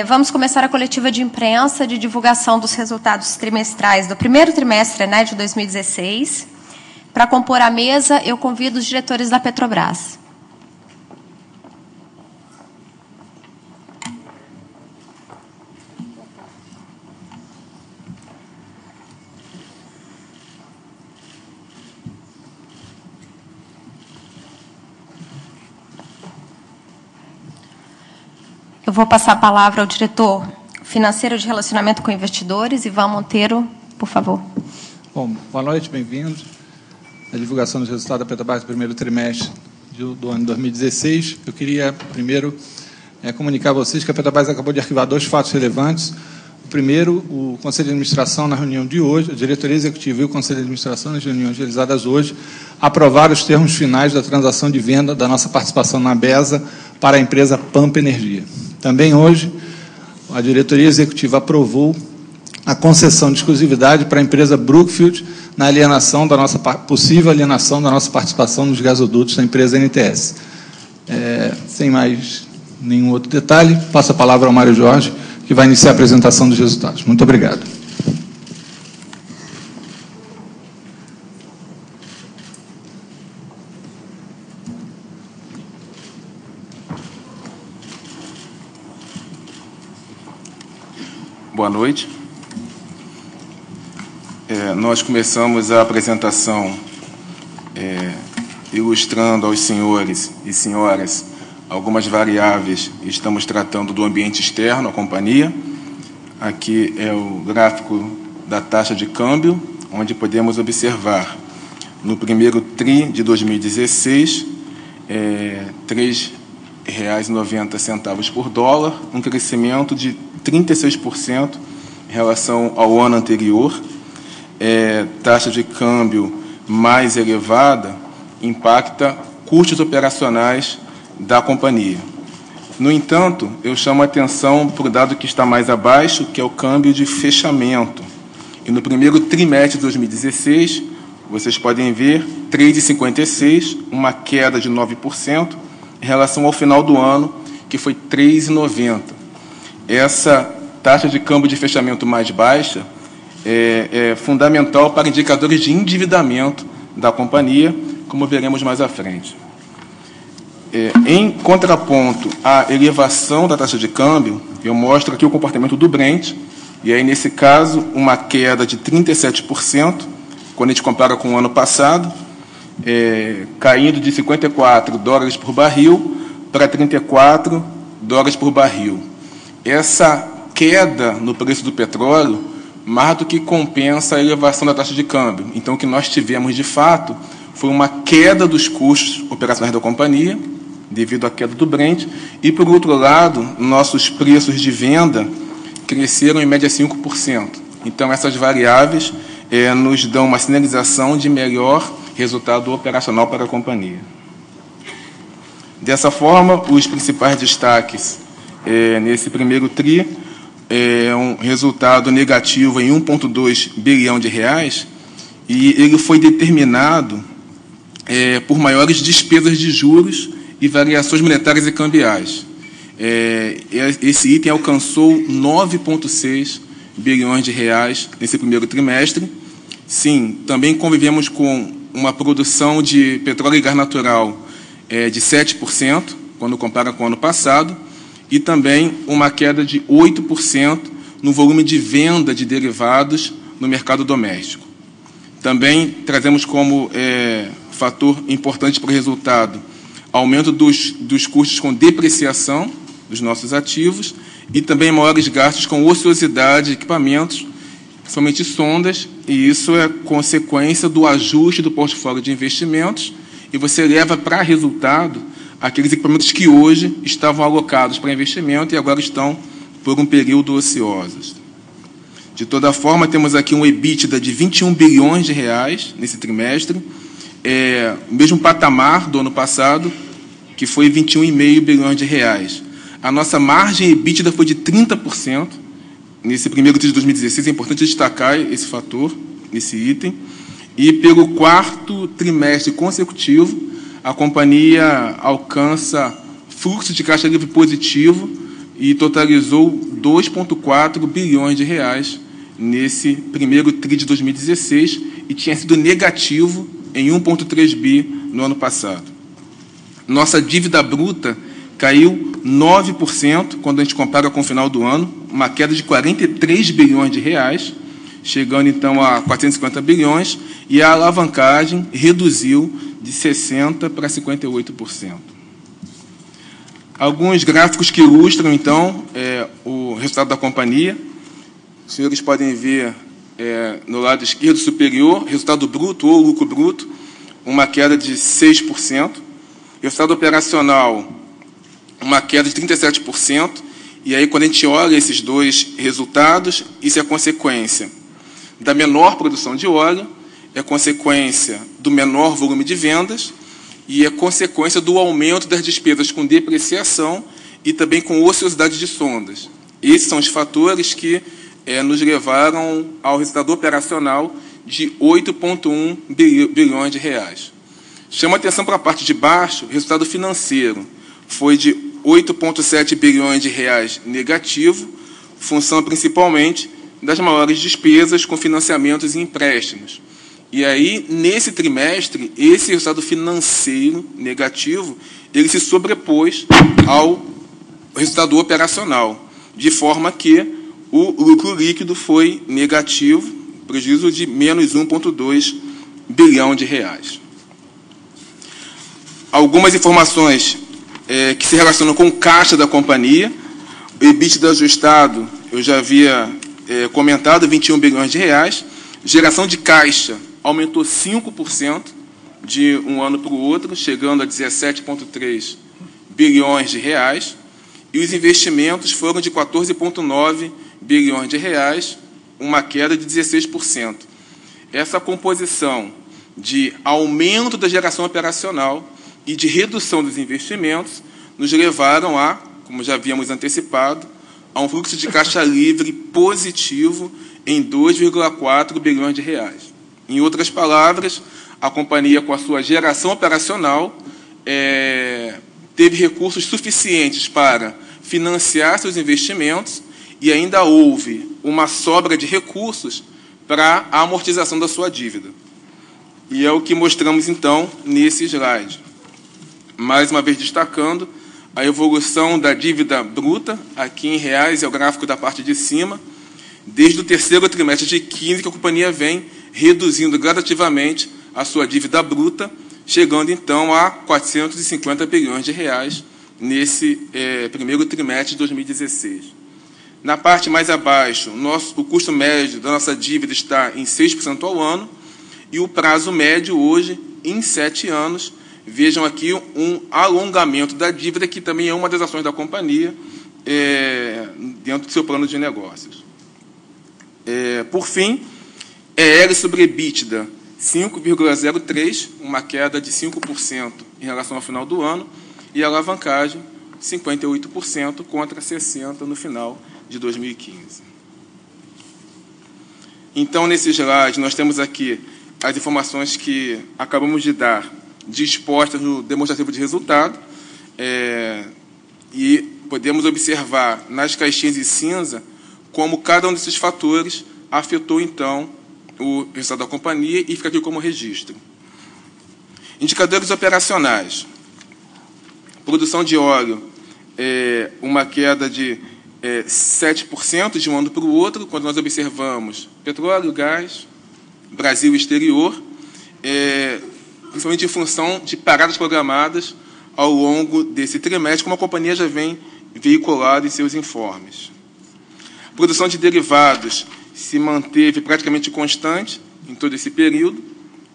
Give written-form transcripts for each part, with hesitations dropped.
Vamos começar a coletiva de imprensa de divulgação dos resultados trimestrais do primeiro trimestre, né, de 2016. Para compor a mesa, eu convido os diretores da Petrobras. Eu vou passar a palavra ao diretor financeiro de relacionamento com investidores, Ivan Monteiro, por favor. Bom, boa noite, bem-vindos. A divulgação dos resultados da Petrobras do primeiro trimestre do ano 2016. Eu queria, primeiro, comunicar a vocês que a Petrobras acabou de arquivar 2 fatos relevantes. O primeiro, o Conselho de Administração, na reunião de hoje, a diretoria executiva e o Conselho de Administração, nas reuniões realizadas hoje, aprovaram os termos finais da transação de venda da nossa participação na BESA para a empresa Pampa Energia. Também hoje, a diretoria executiva aprovou a concessão de exclusividade para a empresa Brookfield na alienação da nossa possível alienação da nossa participação nos gasodutos da empresa NTS. Sem mais nenhum outro detalhe, passo a palavra ao Mário Jorge, que vai iniciar a apresentação dos resultados. Muito obrigado. Boa noite. Nós começamos a apresentação ilustrando aos senhores e senhoras algumas variáveis. Estamos tratando do ambiente externo, a companhia. Aqui é o gráfico da taxa de câmbio, onde podemos observar no primeiro TRI de 2016, R$ 3,90 por dólar, um crescimento de 36% em relação ao ano anterior. Taxa de câmbio mais elevada impacta custos operacionais da companhia. No entanto, eu chamo a atenção para o dado que está mais abaixo, que é o câmbio de fechamento. E no primeiro trimestre de 2016, vocês podem ver 3,56, uma queda de 9% em relação ao final do ano, que foi 3,90. Essa taxa de câmbio de fechamento mais baixa é fundamental para indicadores de endividamento da companhia, como veremos mais à frente. Em contraponto à elevação da taxa de câmbio, eu mostro aqui o comportamento do Brent, e aí, nesse caso, uma queda de 37%, quando a gente compara com o ano passado, caindo de $54 por barril para $34 por barril. Essa queda no preço do petróleo mais do que compensa a elevação da taxa de câmbio. Então, o que nós tivemos, de fato, foi uma queda dos custos operacionais da companhia, devido à queda do Brent, e, por outro lado, nossos preços de venda cresceram em média 5%. Então, essas variáveis nos dão uma sinalização de melhor resultado operacional para a companhia. Dessa forma, os principais destaques nesse primeiro TRI um resultado negativo em 1,2 bilhão de reais, e ele foi determinado por maiores despesas de juros e variações monetárias e cambiais. Esse item alcançou 9,6 bilhões de reais nesse primeiro trimestre. Sim, também convivemos com uma produção de petróleo e gás natural de 7%, quando compara com o ano passado, e também uma queda de 8% no volume de venda de derivados no mercado doméstico. Também trazemos como fator importante para o resultado aumento dos custos com depreciação dos nossos ativos e também maiores gastos com ociosidade de equipamentos, somente sondas, e isso é consequência do ajuste do portfólio de investimentos, e você leva para resultado aqueles equipamentos que hoje estavam alocados para investimento e agora estão por um período ociosos. De toda forma, temos aqui um EBITDA de 21 bilhões de reais nesse trimestre, o mesmo patamar do ano passado, que foi 21,5 bilhões de reais. A nossa margem EBITDA foi de 30% nesse primeiro trimestre de 2016, é importante destacar esse fator, esse item, e pelo quarto trimestre consecutivo, a companhia alcança fluxo de caixa livre positivo e totalizou 2,4 bilhões de reais nesse primeiro TRI de 2016 e tinha sido negativo em 1,3 bi no ano passado. Nossa dívida bruta caiu 9% quando a gente compara com o final do ano, uma queda de 43 bilhões de reais, chegando então a 450 bilhões, e a alavancagem reduziu de 60% para 58%. Alguns gráficos que ilustram, então, o resultado da companhia. Os senhores podem ver no lado esquerdo superior, resultado bruto ou lucro bruto, uma queda de 6%. Resultado operacional, uma queda de 37%. E aí, quando a gente olha esses dois resultados, isso é consequência da menor produção de óleo, é consequência do menor volume de vendas e é consequência do aumento das despesas com depreciação e também com ociosidade de sondas. Esses são os fatores que nos levaram ao resultado operacional de 8,1 bilhões de reais. Chama atenção para a parte de baixo, o resultado financeiro foi de 8,7 bilhões de reais negativo, função principalmente das maiores despesas com financiamentos e empréstimos. E aí, nesse trimestre, esse resultado financeiro negativo, ele se sobrepôs ao resultado operacional, de forma que o lucro líquido foi negativo, prejuízo de menos 1,2 bilhão de reais. Algumas informações que se relacionam com o caixa da companhia. O EBITDA ajustado, eu já havia comentado, 21 bilhões de reais. Geração de caixa aumentou 5% de um ano para o outro, chegando a 17,3 bilhões de reais. E os investimentos foram de 14,9 bilhões de reais, uma queda de 16%. Essa composição de aumento da geração operacional e de redução dos investimentos nos levaram a, como já havíamos antecipado, a um fluxo de caixa livre positivo em 2,4 bilhões de reais. Em outras palavras, a companhia, com a sua geração operacional, teve recursos suficientes para financiar seus investimentos e ainda houve uma sobra de recursos para a amortização da sua dívida. E é o que mostramos, então, nesse slide. Mais uma vez destacando a evolução da dívida bruta, aqui em reais, é o gráfico da parte de cima, desde o terceiro trimestre de 2015, que a companhia vem reduzindo gradativamente a sua dívida bruta, chegando, então, a 450 bilhões de reais nesse primeiro trimestre de 2016. Na parte mais abaixo, o custo médio da nossa dívida está em 6% ao ano, e o prazo médio hoje, em 7 anos, vejam aqui um alongamento da dívida, que também é uma das ações da companhia dentro do seu plano de negócios. Por fim, EL sobre EBITDA, 5,03, uma queda de 5% em relação ao final do ano, e a alavancagem, 58% contra 60% no final de 2015. Então, nesse slide, nós temos aqui as informações que acabamos de dar, dispostas no demonstrativo de resultado, e podemos observar nas caixinhas de cinza como cada um desses fatores afetou, então, o resultado da companhia, e fica aqui como registro. Indicadores operacionais. Produção de óleo, uma queda de 7% de um ano para o outro, quando nós observamos petróleo, gás, Brasil e exterior, principalmente em função de paradas programadas ao longo desse trimestre, como a companhia já vem veiculado em seus informes. A produção de derivados se manteve praticamente constante em todo esse período,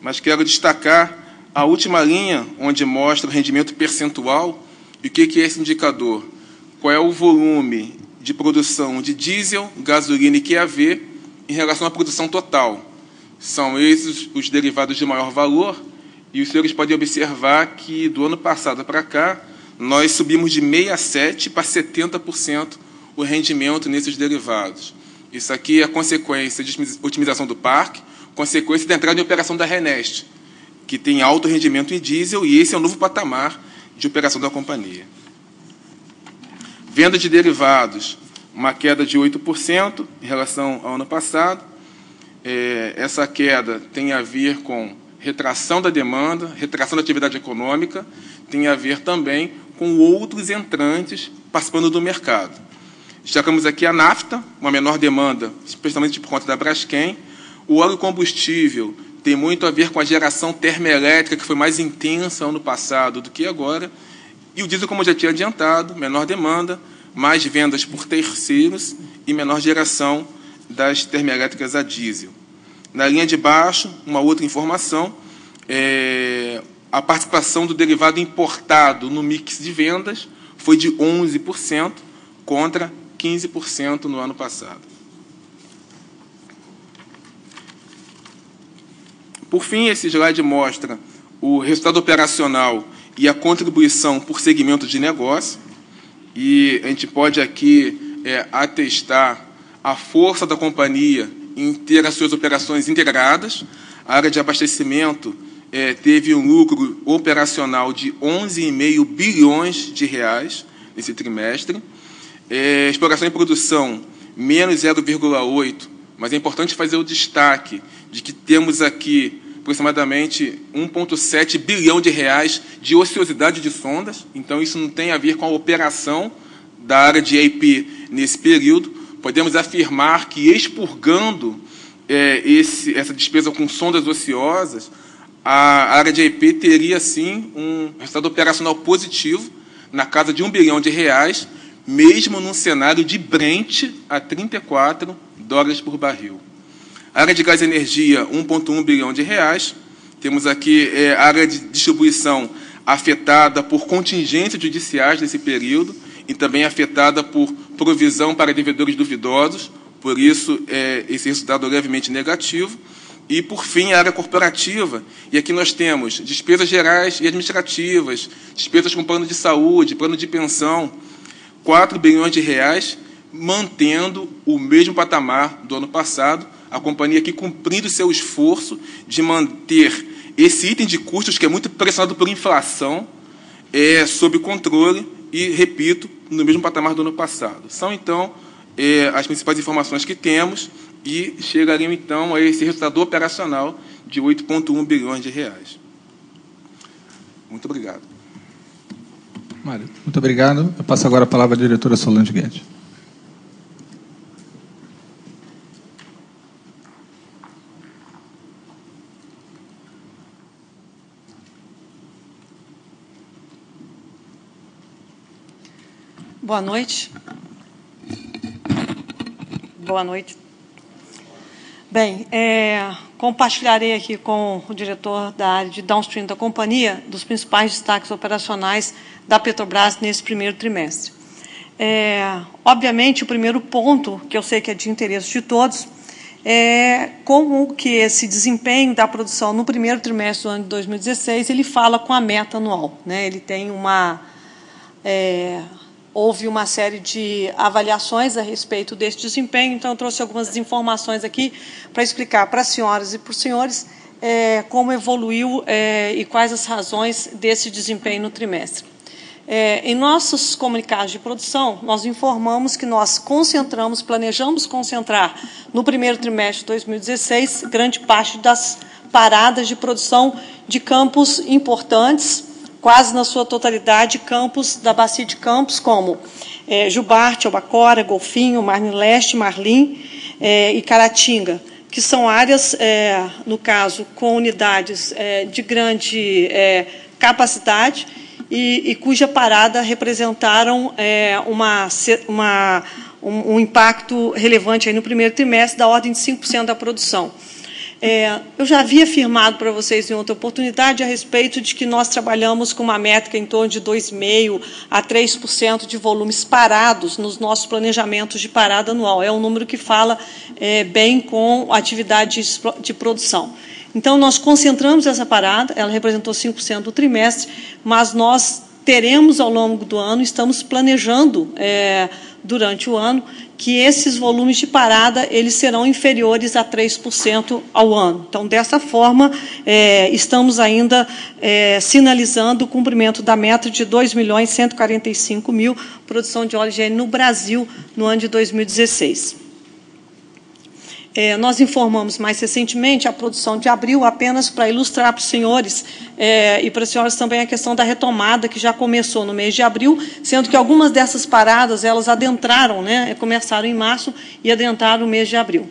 mas quero destacar a última linha, onde mostra o rendimento percentual. E o que é esse indicador? Qual é o volume de produção de diesel, gasolina e QAV em relação à produção total? São esses os derivados de maior valor, e os senhores podem observar que, do ano passado para cá, nós subimos de 67% para 70% o rendimento nesses derivados. Isso aqui é consequência de otimização do parque, consequência da entrada em operação da RENEST, que tem alto rendimento em diesel, e esse é o novo patamar de operação da companhia. Venda de derivados, uma queda de 8% em relação ao ano passado. Essa queda tem a ver com retração da demanda, retração da atividade econômica, tem a ver também com outros entrantes participando do mercado. Destacamos aqui a nafta, uma menor demanda, especialmente por conta da Braskem. O óleo combustível tem muito a ver com a geração termoelétrica, que foi mais intensa ano passado do que agora. E o diesel, como eu já tinha adiantado, menor demanda, mais vendas por terceiros e menor geração das termoelétricas a diesel. Na linha de baixo, uma outra informação, a participação do derivado importado no mix de vendas foi de 11% contra 15% no ano passado. Por fim, esse slide mostra o resultado operacional e a contribuição por segmento de negócio. E a gente pode aqui atestar a força da companhia em ter as suas operações integradas. A área de abastecimento teve um lucro operacional de 11,5 bilhões de reais nesse trimestre. Exploração e produção, menos 0,8, mas é importante fazer o destaque de que temos aqui aproximadamente 1,7 bilhão de reais de ociosidade de sondas, então isso não tem a ver com a operação da área de EIP nesse período. Podemos afirmar que, expurgando essa despesa com sondas ociosas, a área de EIP teria, sim, um resultado operacional positivo, na casa de 1 bilhão de reais, mesmo num cenário de Brent a $34 por barril. A área de gás e energia, 1,1 bilhão de reais. Temos aqui a área de distribuição afetada por contingências judiciais nesse período e também afetada por provisão para devedores duvidosos, por isso esse resultado é levemente negativo. E, por fim, a área corporativa, e aqui nós temos despesas gerais e administrativas, despesas com plano de saúde, plano de pensão, 4 bilhões de reais, mantendo o mesmo patamar do ano passado, a companhia aqui cumprindo seu esforço de manter esse item de custos, que é muito pressionado por inflação, sob controle e, repito, no mesmo patamar do ano passado. São, então, as principais informações que temos e chegariam, então, a esse resultado operacional de 8,1 bilhões de reais. Muito obrigado. Mário, muito obrigado. Eu passo agora a palavra à diretora Solange Guedes. Boa noite. Boa noite. Bem, compartilharei aqui com o diretor da área de downstream da companhia dos principais destaques operacionais da Petrobras nesse primeiro trimestre. Obviamente, o primeiro ponto, que eu sei que é de interesse de todos, é como que esse desempenho da produção no primeiro trimestre do ano de 2016, ele fala com a meta anual, né? Ele tem houve uma série de avaliações a respeito desse desempenho, então eu trouxe algumas informações aqui para explicar para as senhoras e para os senhores como evoluiu e quais as razões desse desempenho no trimestre. Em nossos comunicados de produção, nós informamos que nós planejamos concentrar no primeiro trimestre de 2016 grande parte das paradas de produção de campos importantes, quase na sua totalidade, campos da Bacia de Campos, como Jubarte, Albacora, Golfinho, Marne Leste, Marlim e Caratinga, que são áreas, no caso, com unidades de grande capacidade e cuja parada representaram um impacto relevante aí no primeiro trimestre, da ordem de 5% da produção. Eu já havia afirmado para vocês em outra oportunidade a respeito de que nós trabalhamos com uma métrica em torno de 2,5% a 3% de volumes parados nos nossos planejamentos de parada anual. É um número que fala bem com a atividade de produção. Então, nós concentramos essa parada, ela representou 5% do trimestre, mas nós teremos, ao longo do ano, estamos planejando durante o ano, que esses volumes de parada eles serão inferiores a 3% ao ano. Então, dessa forma, estamos ainda sinalizando o cumprimento da meta de 2.145.000 produção de óleo GN no Brasil no ano de 2016. Nós informamos mais recentemente a produção de abril, apenas para ilustrar para os senhores e para as senhoras também a questão da retomada, que já começou no mês de abril, sendo que algumas dessas paradas, elas adentraram, começaram em março e adentraram o mês de abril.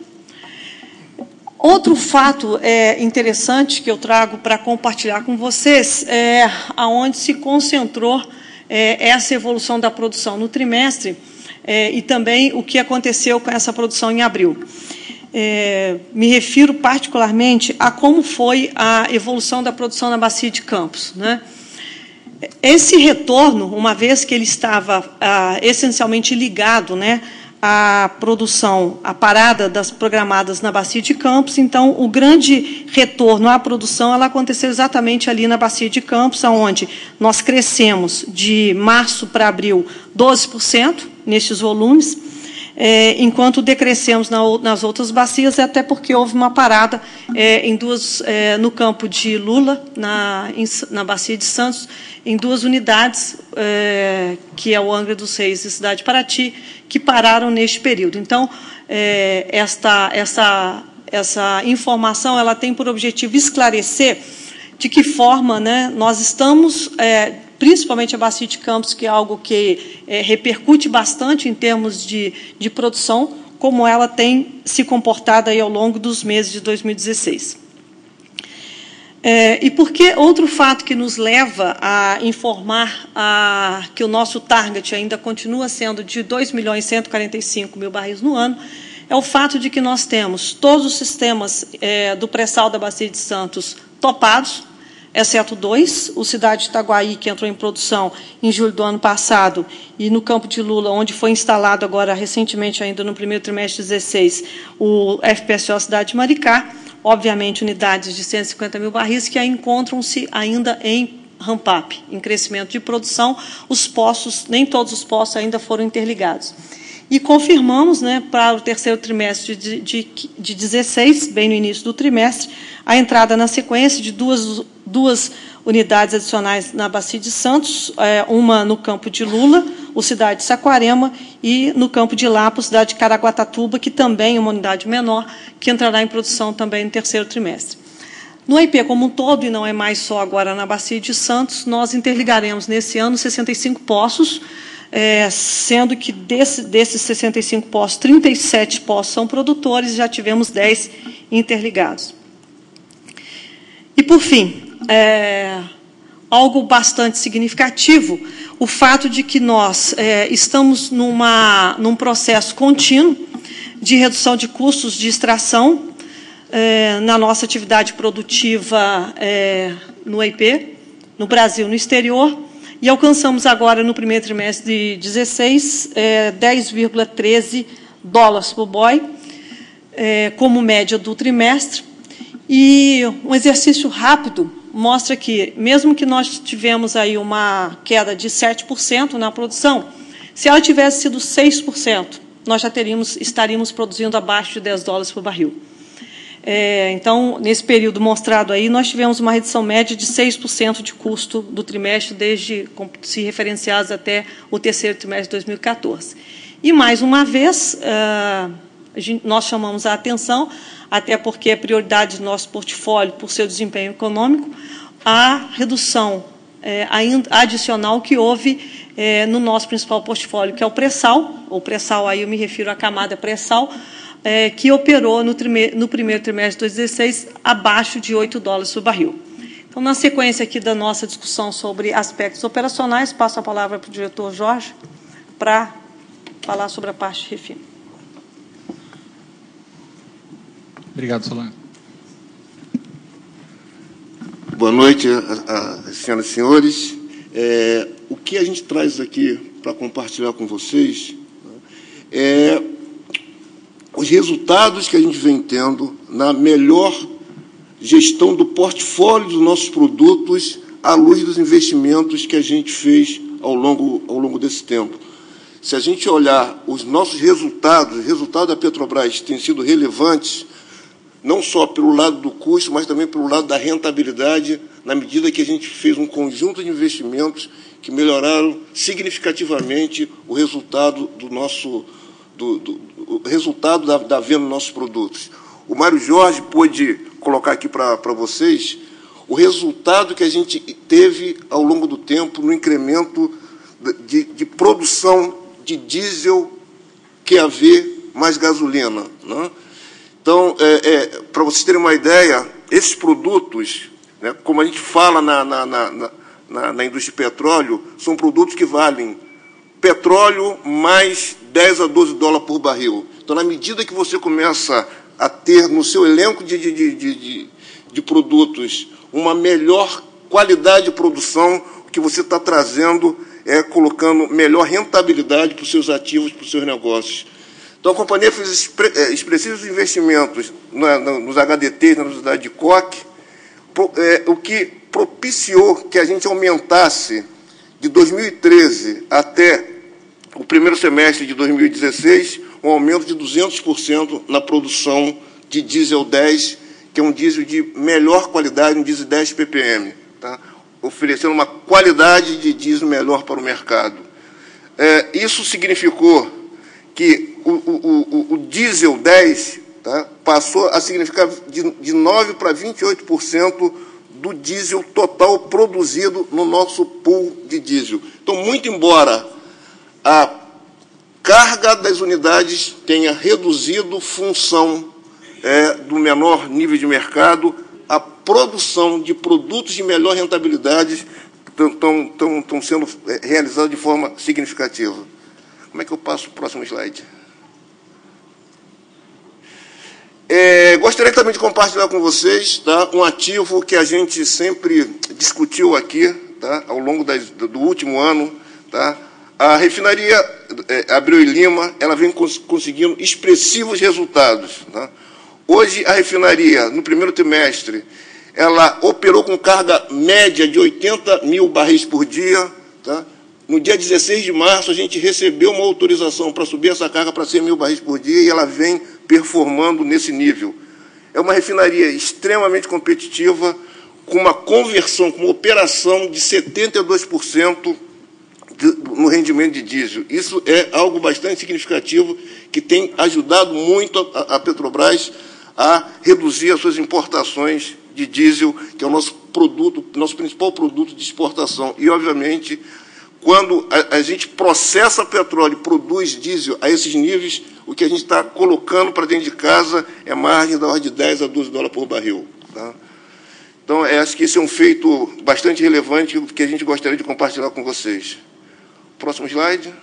Outro fato interessante que eu trago para compartilhar com vocês é aonde se concentrou essa evolução da produção no trimestre e também o que aconteceu com essa produção em abril. Me refiro particularmente a como foi a evolução da produção na Bacia de Campos, Esse retorno, uma vez que ele estava essencialmente ligado, à produção, à parada das programadas na Bacia de Campos, então o grande retorno à produção ela aconteceu exatamente ali na Bacia de Campos, onde nós crescemos de março para abril 12% nestes volumes, enquanto decrescemos nas outras bacias, até porque houve uma parada no campo de Lula, na Bacia de Santos, em 2 unidades, que é o Angra dos Reis e Cidade de Paraty, que pararam neste período. Então, essa informação ela tem por objetivo esclarecer de que forma nós estamos... principalmente a Bacia de Campos, que é algo que repercute bastante em termos de produção, como ela tem se comportado aí ao longo dos meses de 2016. E por que outro fato que nos leva a informar que o nosso target ainda continua sendo de 2.145.000 barris no ano, é o fato de que nós temos todos os sistemas do pré-sal da Bacia de Santos topados, exceto 2, o Cidade de Itaguaí, que entrou em produção em julho do ano passado, e no campo de Lula, onde foi instalado agora recentemente, ainda no primeiro trimestre de 2016, o FPSO Cidade de Maricá, obviamente unidades de 150.000 barris que encontram-se ainda em ramp-up, em crescimento de produção. Os poços, nem todos os poços ainda foram interligados. E confirmamos, para o terceiro trimestre de 2016, bem no início do trimestre, a entrada na sequência de duas unidades adicionais na Bacia de Santos, uma no campo de Lula, o Cidade de Saquarema, e no campo de Lapa, Cidade de Caraguatatuba, que também é uma unidade menor, que entrará em produção também no terceiro trimestre. No IP como um todo, e não é mais só agora na Bacia de Santos, nós interligaremos nesse ano 65 poços, sendo que desses 65 poços, 37 poços são produtores, já tivemos 10 interligados. E, por fim, algo bastante significativo, o fato de que nós estamos num processo contínuo de redução de custos de extração na nossa atividade produtiva no IP, no Brasil e no exterior, e alcançamos agora, no primeiro trimestre de 2016, $10,13 por boy, como média do trimestre. E um exercício rápido mostra que, mesmo que nós tivemos aí uma queda de 7% na produção, se ela tivesse sido 6%, nós já estaríamos produzindo abaixo de $10 por barril. Então, nesse período mostrado aí, nós tivemos uma redução média de 6% de custo do trimestre, se referenciados até o terceiro trimestre de 2014. E, mais uma vez, nós chamamos a atenção, até porque é prioridade do nosso portfólio por seu desempenho econômico, a redução adicional que houve no nosso principal portfólio, que é o pré-sal. O pré-sal, aí eu me refiro à camada pré-sal, que operou no primeiro trimestre de 2016 abaixo de $8 por barril. Então, na sequência aqui da nossa discussão sobre aspectos operacionais, passo a palavra para o diretor Jorge para falar sobre a parte de refino. Obrigado, Solange. Boa noite, senhoras e senhores. O que a gente traz aqui para compartilhar com vocês é os resultados que a gente vem tendo na melhor gestão do portfólio dos nossos produtos à luz dos investimentos que a gente fez ao longo desse tempo. se a gente olhar os nossos resultados, os resultados da Petrobras têm sido relevantes, não só pelo lado do custo, mas também pelo lado da rentabilidade, na medida que a gente fez um conjunto de investimentos que melhoraram significativamente o resultado da venda dos nossos produtos. O Mário Jorge pôde colocar aqui para vocês o resultado que a gente teve ao longo do tempo no incremento de produção de diesel, QAV mais gasolina, né? Então, para vocês terem uma ideia, esses produtos, né, como a gente fala na indústria de petróleo, são produtos que valem petróleo mais 10 a 12 dólares por barril. Então, na medida que você começa a ter no seu elenco de produtos uma melhor qualidade de produção, o que você está trazendo é colocando melhor rentabilidade para os seus ativos, para os seus negócios. Então, a companhia fez expressivos investimentos nos HDTs, na unidade de coque, o que propiciou que a gente aumentasse de 2013 até o primeiro semestre de 2016, um aumento de 200% na produção de diesel 10, que é um diesel de melhor qualidade, um diesel 10 ppm, tá? Oferecendo uma qualidade de diesel melhor para o mercado. Isso significou que o diesel 10, tá, passou a significar de 9% para 28% do diesel total produzido no nosso pool de diesel. Então, muito embora a carga das unidades tenha reduzido função do menor nível de mercado, a produção de produtos de melhor rentabilidade estão sendo realizadas de forma significativa. Como é que eu passo o próximo slide? Gostaria também de compartilhar com vocês, tá, um ativo que a gente sempre discutiu aqui, tá, ao longo do último ano. Tá? A refinaria Abreu e Lima, ela vem conseguindo expressivos resultados. Tá? Hoje, a refinaria, no primeiro trimestre, ela operou com carga média de 80 mil barris por dia. Tá? No dia 16 de março, a gente recebeu uma autorização para subir essa carga para 100 mil barris por dia e ela vem performando nesse nível. É uma refinaria extremamente competitiva, com uma conversão, com uma operação de 72% no rendimento de diesel. Isso é algo bastante significativo que tem ajudado muito a Petrobras a reduzir as suas importações de diesel, que é o nosso produto, nosso principal produto de exportação. E, obviamente, quando a gente processa petróleo e produz diesel a esses níveis, o que a gente está colocando para dentro de casa é margem da ordem de 10 a 12 dólares por barril. Tá? Então, acho que esse é um feito bastante relevante que a gente gostaria de compartilhar com vocês. Próximo slide.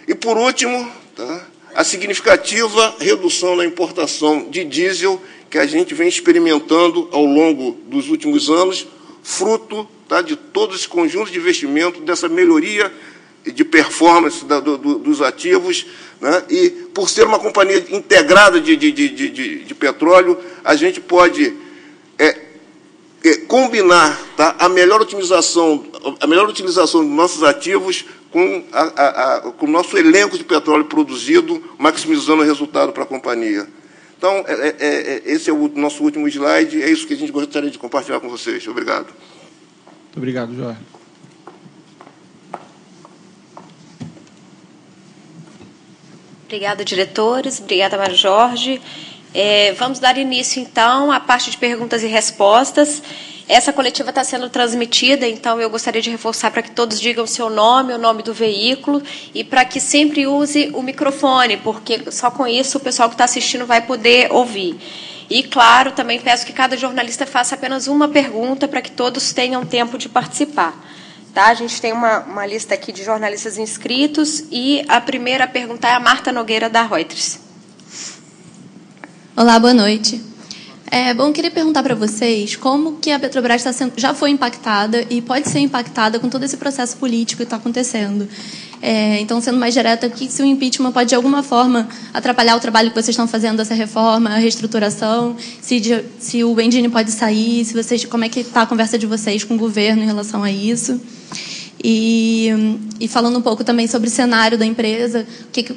E, por último, tá, a significativa redução na importação de diesel que a gente vem experimentando ao longo dos últimos anos, fruto, tá, de todo esse conjunto de investimento, dessa melhoria de performance dos ativos, né? E, por ser uma companhia integrada de petróleo, a gente pode combinar, tá, a melhor utilização dos nossos ativos com o nosso elenco de petróleo produzido, maximizando o resultado para a companhia. Então, esse é o nosso último slide, é isso que a gente gostaria de compartilhar com vocês. Obrigado. Muito obrigado, Jorge. Obrigada, diretores. Obrigada, Mário Jorge. Vamos dar início, então, à parte de perguntas e respostas. Essa coletiva está sendo transmitida, então eu gostaria de reforçar para que todos digam o seu nome, o nome do veículo, e para que sempre use o microfone, porque só com isso o pessoal que está assistindo vai poder ouvir. E, claro, também peço que cada jornalista faça apenas uma pergunta para que todos tenham tempo de participar. Tá? A gente tem uma lista aqui de jornalistas inscritos e a primeira a perguntar é a Marta Nogueira, da Reuters. Olá, boa noite. Bom, queria perguntar para vocês como que a Petrobras já foi impactada e pode ser impactada com todo esse processo político que está acontecendo. Então, sendo mais direta, se o impeachment pode, de alguma forma, atrapalhar o trabalho que vocês estão fazendo dessa reforma, a reestruturação, se o Bendini pode sair, como é que está a conversa de vocês com o governo em relação a isso. E falando um pouco também sobre o cenário da empresa,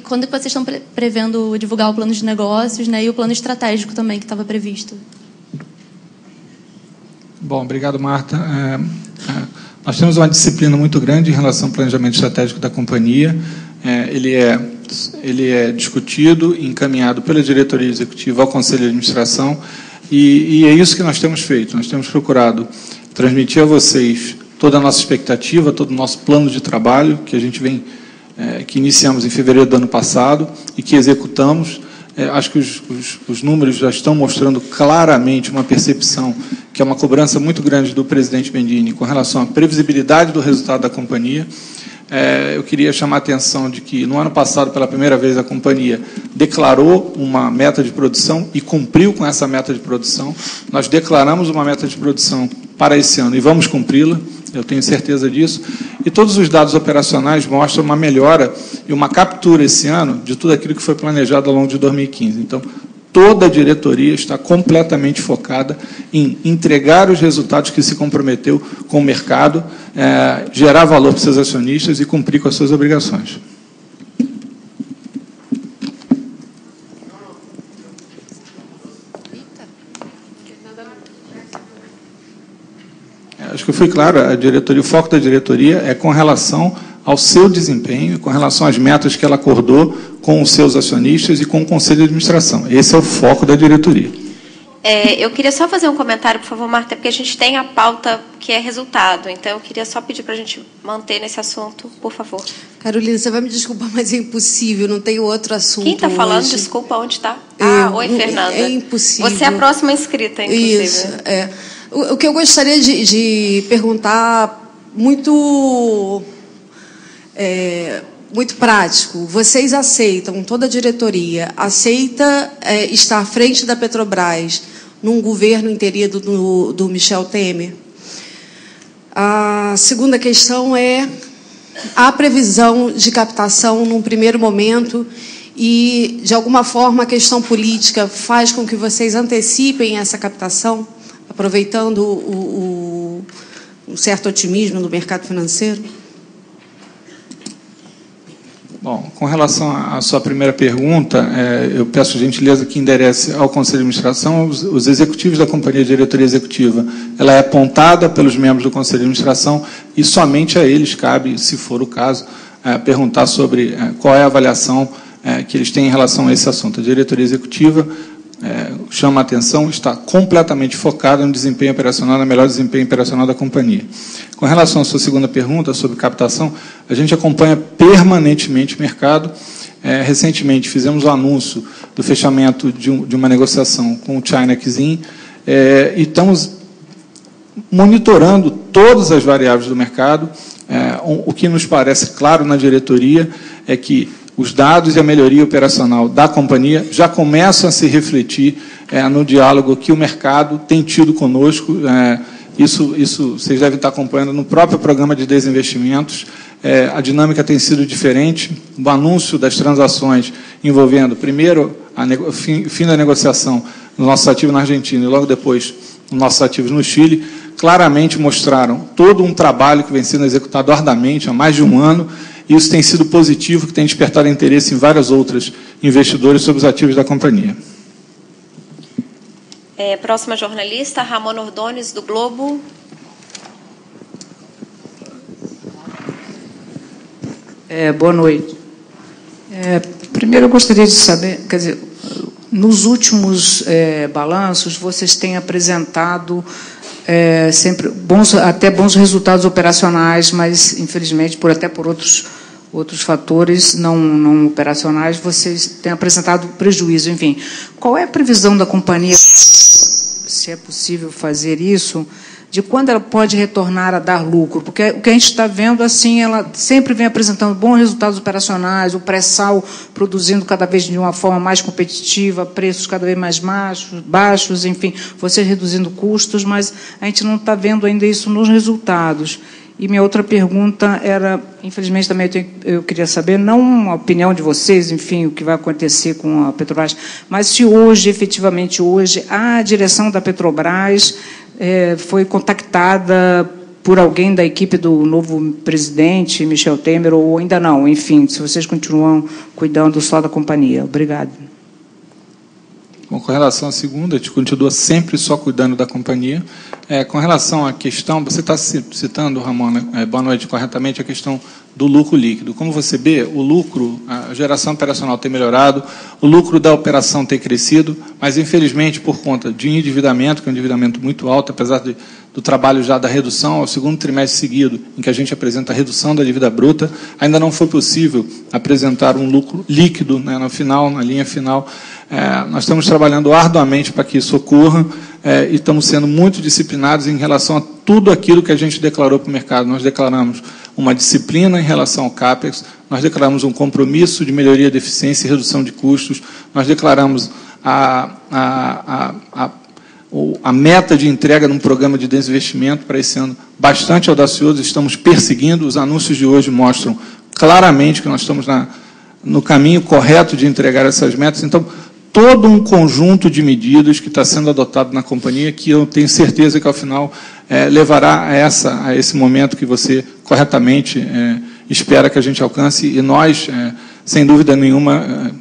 quando que vocês estão prevendo divulgar o plano de negócios, né, e o plano estratégico também que estava previsto? Bom, obrigado, Marta. Nós temos uma disciplina muito grande em relação ao planejamento estratégico da companhia. Ele é discutido e encaminhado pela diretoria executiva ao Conselho de Administração, e é isso que nós temos feito. Nós temos procurado transmitir a vocês toda a nossa expectativa, todo o nosso plano de trabalho, que a gente que iniciamos em fevereiro do ano passado e que executamos. Acho que os números já estão mostrando claramente uma percepção que é uma cobrança muito grande do presidente Bendini com relação à previsibilidade do resultado da companhia. Eu queria chamar a atenção de que, no ano passado, pela primeira vez, a companhia declarou uma meta de produção e cumpriu com essa meta de produção. Nós declaramos uma meta de produção para esse ano e vamos cumpri-la, eu tenho certeza disso. E todos os dados operacionais mostram uma melhora e uma captura esse ano de tudo aquilo que foi planejado ao longo de 2015. Então, toda a diretoria está completamente focada em entregar os resultados que se comprometeu com o mercado, gerar valor para os seus acionistas e cumprir com as suas obrigações. Acho que eu fui claro, o foco da diretoria é com relação ao seu desempenho, com relação às metas que ela acordou com os seus acionistas e com o Conselho de Administração. Esse é o foco da diretoria. Eu queria só fazer um comentário, por favor, Marta, porque a gente tem a pauta que é resultado. Então, eu queria só pedir para a gente manter nesse assunto, por favor. Carolina, você vai me desculpar, mas é impossível, não tem outro assunto. Quem está falando? Desculpa, onde está? Oi, Fernanda. É impossível. Você é a próxima inscrita, inclusive. Isso, O que eu gostaria de perguntar, muito prático, vocês aceitam, toda a diretoria aceita estar à frente da Petrobras num governo interino do Michel Temer? A segunda questão é a previsão de captação num primeiro momento e, de alguma forma, a questão política faz com que vocês antecipem essa captação, aproveitando um certo otimismo no mercado financeiro? Bom, com relação à sua primeira pergunta, eu peço a gentileza que enderece ao Conselho de Administração. Os executivos da companhia, a diretoria executiva, ela é apontada pelos membros do Conselho de Administração e somente a eles cabe, se for o caso, perguntar sobre qual é a avaliação que eles têm em relação a esse assunto. A diretoria executiva chama a atenção, está completamente focada no desempenho operacional, no melhor desempenho operacional da companhia. Com relação à sua segunda pergunta sobre captação, a gente acompanha permanentemente o mercado. Recentemente fizemos o anúncio do fechamento de uma negociação com o China Exim e estamos monitorando todas as variáveis do mercado. O que nos parece claro na diretoria é que os dados e a melhoria operacional da companhia já começam a se refletir no diálogo que o mercado tem tido conosco. Isso vocês devem estar acompanhando no próprio programa de desinvestimentos. A dinâmica tem sido diferente. O anúncio das transações envolvendo, primeiro, o fim da negociação dos nossos ativos na Argentina e, logo depois, os nossos ativos no Chile, claramente mostraram todo um trabalho que vem sendo executado arduamente há mais de um ano. Isso tem sido positivo, que tem despertado interesse em vários outros investidores sobre os ativos da companhia. Próxima jornalista, Ramona Ordones, do Globo. Boa noite. Primeiro, eu gostaria de saber, quer dizer, nos últimos balanços, vocês têm apresentado sempre até bons resultados operacionais, mas, infelizmente, por outros fatores não operacionais, vocês têm apresentado prejuízo. Enfim, qual é a previsão da companhia, se é possível fazer isso, de quando ela pode retornar a dar lucro? Porque o que a gente está vendo, assim, ela sempre vem apresentando bons resultados operacionais, o pré-sal produzindo cada vez de uma forma mais competitiva, preços cada vez mais baixos, enfim, vocês reduzindo custos, mas a gente não está vendo ainda isso nos resultados. E minha outra pergunta era, infelizmente também eu queria saber, não a opinião de vocês, enfim, o que vai acontecer com a Petrobras, mas se hoje, efetivamente hoje, a direção da Petrobras foi contactada por alguém da equipe do novo presidente, Michel Temer, ou ainda não? Enfim, se vocês continuam cuidando só da companhia. Obrigado. Bom, com relação à segunda, a gente continua sempre só cuidando da companhia. Com relação à questão, você está citando, Ramona, boa noite, corretamente, a questão do lucro líquido. Como você vê, o lucro, a geração operacional tem melhorado, o lucro da operação tem crescido, mas, infelizmente, por conta de endividamento, que é um endividamento muito alto, apesar do trabalho já da redução, ao segundo trimestre seguido, em que a gente apresenta a redução da dívida bruta, ainda não foi possível apresentar um lucro líquido, né, no final, na linha final. Nós estamos trabalhando arduamente para que isso ocorra e estamos sendo muito disciplinados em relação a tudo aquilo que a gente declarou para o mercado. Nós declaramos uma disciplina em relação ao CAPEX, nós declaramos um compromisso de melhoria de eficiência e redução de custos, nós declaramos a meta de entrega num programa de desinvestimento para esse ano bastante audacioso, estamos perseguindo, os anúncios de hoje mostram claramente que nós estamos no caminho correto de entregar essas metas. Então, todo um conjunto de medidas que está sendo adotado na companhia, que eu tenho certeza que, ao final, levará a esse momento que você corretamente espera que a gente alcance, e nós, sem dúvida nenhuma,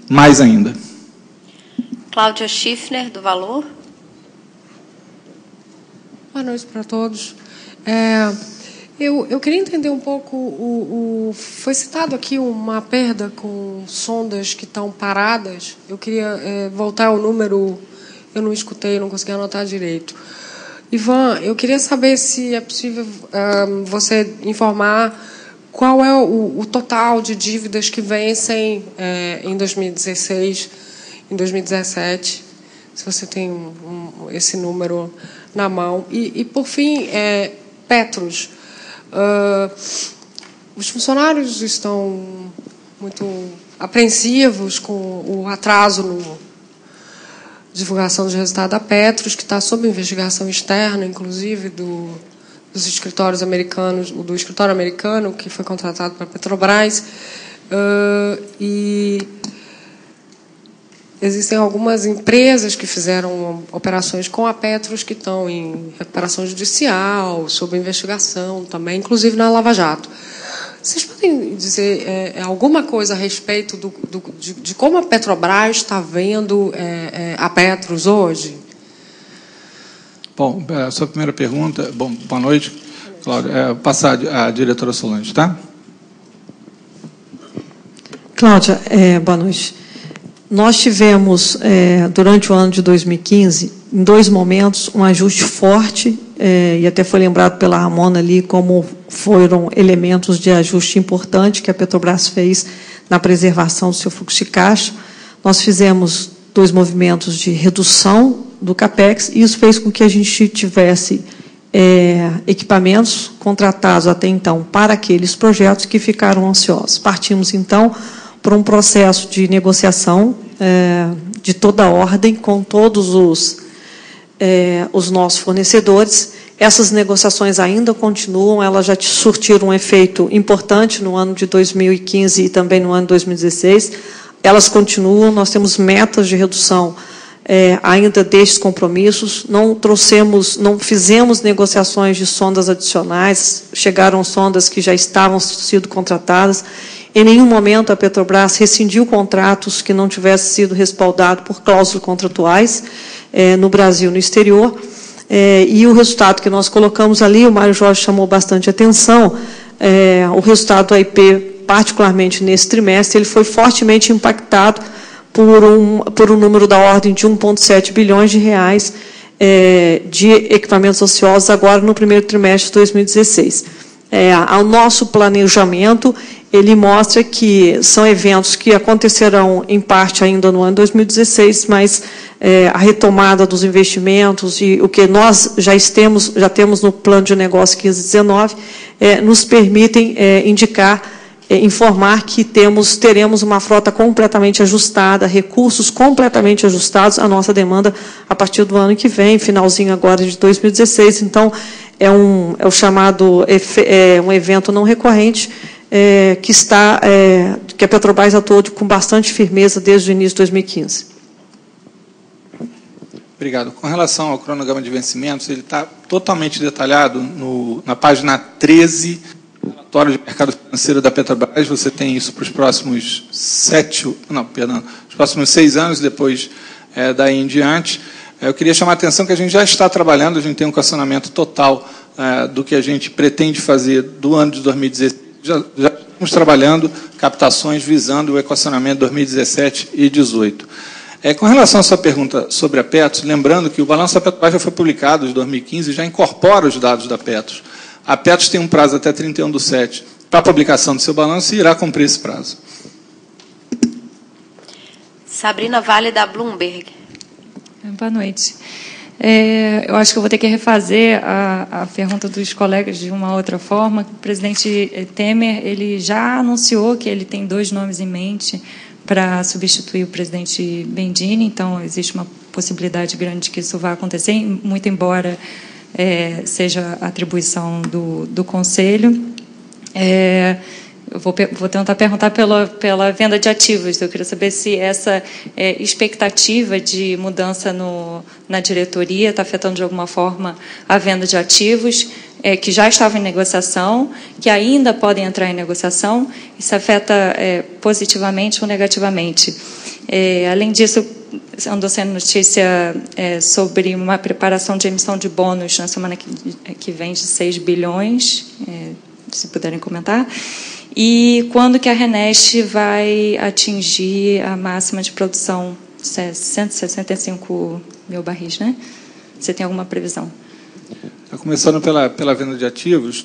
mais ainda. Cláudia Schiffner, do Valor. Boa noite para todos. Eu queria entender um pouco, foi citado aqui uma perda com sondas que estão paradas. Eu queria voltar ao número, eu não escutei, não consegui anotar direito. Ivan, eu queria saber se é possível você informar qual é o total de dívidas que vencem em 2016, em 2017, se você tem esse número na mão. E por fim, Petros. Os funcionários estão muito apreensivos com o atraso no divulgação dos resultados da Petros, que está sob investigação externa, inclusive dos escritórios americanos, do escritório americano que foi contratado para a Petrobras, e existem algumas empresas que fizeram operações com a Petros que estão em recuperação judicial, sob investigação também, inclusive na Lava Jato. Vocês podem dizer alguma coisa a respeito de como a Petrobras está vendo a Petros hoje? Bom, a sua primeira pergunta... Bom, boa noite, Cláudia. Passar à diretora Solange, tá? Cláudia, boa noite. Nós tivemos, durante o ano de 2015, em 2 momentos, um ajuste forte, e até foi lembrado pela Ramona ali como foram elementos de ajuste importante que a Petrobras fez na preservação do seu fluxo de caixa. Nós fizemos 2 movimentos de redução do CAPEX, e isso fez com que a gente tivesse equipamentos contratados até então para aqueles projetos que ficaram ansiosos. Partimos, então, para um processo de negociação de toda a ordem com todos os nossos fornecedores. Essas negociações ainda continuam, elas já surtiram um efeito importante no ano de 2015 e também no ano de 2016. Elas continuam, nós temos metas de redução ainda destes compromissos, não fizemos negociações de sondas adicionais, chegaram sondas que já estavam sendo contratadas. Em nenhum momento a Petrobras rescindiu contratos que não tivessem sido respaldados por cláusulas contratuais no Brasil e no exterior. E o resultado que nós colocamos ali, o Mário Jorge chamou bastante atenção, o resultado do AIP, particularmente nesse trimestre, ele foi fortemente impactado por um número da ordem de 1,7 bilhões de reais de equipamentos ociosos agora no primeiro trimestre de 2016. Ao nosso planejamento, ele mostra que são eventos que acontecerão, em parte, ainda no ano 2016, mas a retomada dos investimentos e o que nós já temos no plano de negócio 1519, nos permitem informar que teremos uma frota completamente ajustada, recursos completamente ajustados à nossa demanda a partir do ano que vem, finalzinho agora de 2016. Então, é o chamado um evento não recorrente, que a Petrobras atuou com bastante firmeza desde o início de 2015. Obrigado. Com relação ao cronograma de vencimentos, ele está totalmente detalhado na página 13 do relatório de mercado financeiro da Petrobras. Você tem isso para os próximos 6 anos, depois daí em diante. Eu queria chamar a atenção que a gente já está trabalhando, a gente tem um equacionamento total do que a gente pretende fazer do ano de 2016. Já estamos trabalhando captações visando o equacionamento 2017 e 2018. Com relação à sua pergunta sobre a Petros, lembrando que o balanço da Petrobras já foi publicado de 2015 e já incorpora os dados da Petros. A Petros tem um prazo até 31/7 para a publicação do seu balanço e irá cumprir esse prazo. Sabrina Vale, da Bloomberg. Boa noite. Eu acho que eu vou ter que refazer a pergunta dos colegas de uma outra forma. O presidente Temer ele já anunciou que ele tem 2 nomes em mente para substituir o presidente Bendini, então existe uma possibilidade grande que isso vá acontecer, muito embora seja atribuição do Conselho. Eu vou tentar perguntar pela venda de ativos. Eu queria saber se essa expectativa de mudança na diretoria está afetando de alguma forma a venda de ativos que já estavam em negociação, que ainda podem entrar em negociação, isso afeta positivamente ou negativamente. Além disso, andou sendo notícia sobre uma preparação de emissão de bônus na semana que vem de 6 bilhões, se puderem comentar. E quando que a RNEST vai atingir a máxima de produção? 165 mil barris, né? Você tem alguma previsão? Começando pela venda de ativos,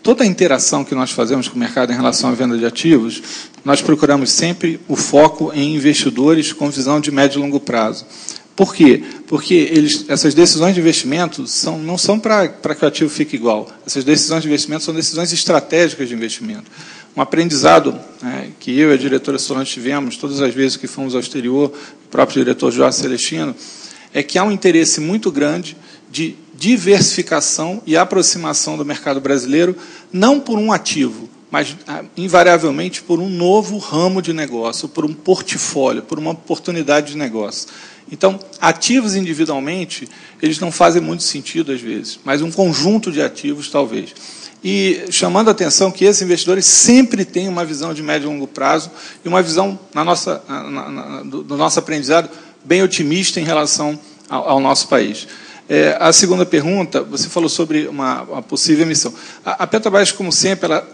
toda a interação que nós fazemos com o mercado em relação à venda de ativos, nós procuramos sempre o foco em investidores com visão de médio e longo prazo. Por quê? Porque essas decisões de investimento não são para que o ativo fique igual. Essas decisões de investimento são decisões estratégicas de investimento. Um aprendizado que eu e a diretora Solange tivemos, todas as vezes que fomos ao exterior, o próprio diretor Jorge Celestino, é que há um interesse muito grande de diversificação e aproximação do mercado brasileiro, não por um ativo, mas, invariavelmente, por um novo ramo de negócio, por um portfólio, por uma oportunidade de negócio. Então, ativos individualmente, eles não fazem muito sentido, às vezes, mas um conjunto de ativos, talvez. E chamando a atenção que esses investidores sempre têm uma visão de médio e longo prazo e uma visão, do nosso aprendizado, bem otimista em relação ao nosso país. A segunda pergunta, você falou sobre uma possível emissão. A Petrobras, como sempre, ela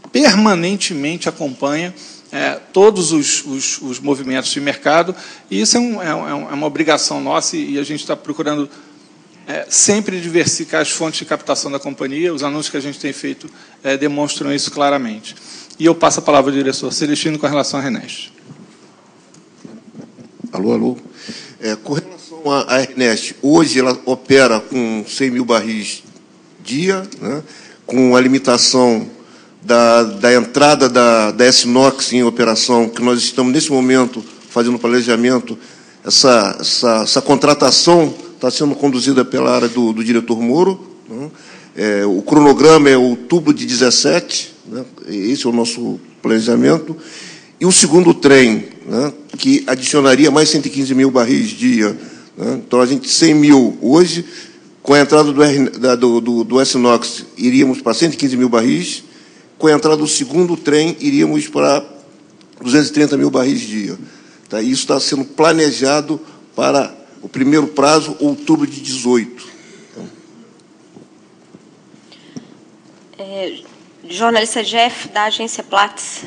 permanentemente acompanha todos os movimentos de mercado, e isso é uma obrigação nossa, e a gente está procurando sempre diversificar as fontes de captação da companhia. Os anúncios que a gente tem feito demonstram isso claramente. E eu passo a palavra ao diretor Celestino com relação à RNEST. Alô. Com relação à RNEST, hoje ela opera com 100 mil barris dia, né, com a limitação da entrada da SNOX em operação, que nós estamos, nesse momento, fazendo planejamento. Essa contratação está sendo conduzida pela área do diretor Moro. Né? O cronograma é outubro de 17, né? Esse é o nosso planejamento. E o segundo trem, né, que adicionaria mais 115 mil barris dia. Né? Então, a gente, 100 mil hoje, com a entrada do SNOX, iríamos para 115 mil barris. Com a entrada do segundo trem, iríamos para 230 mil barris dia. Tá? Isso está sendo planejado para o primeiro prazo, outubro de 18. Jornalista Jeff, da agência Platts.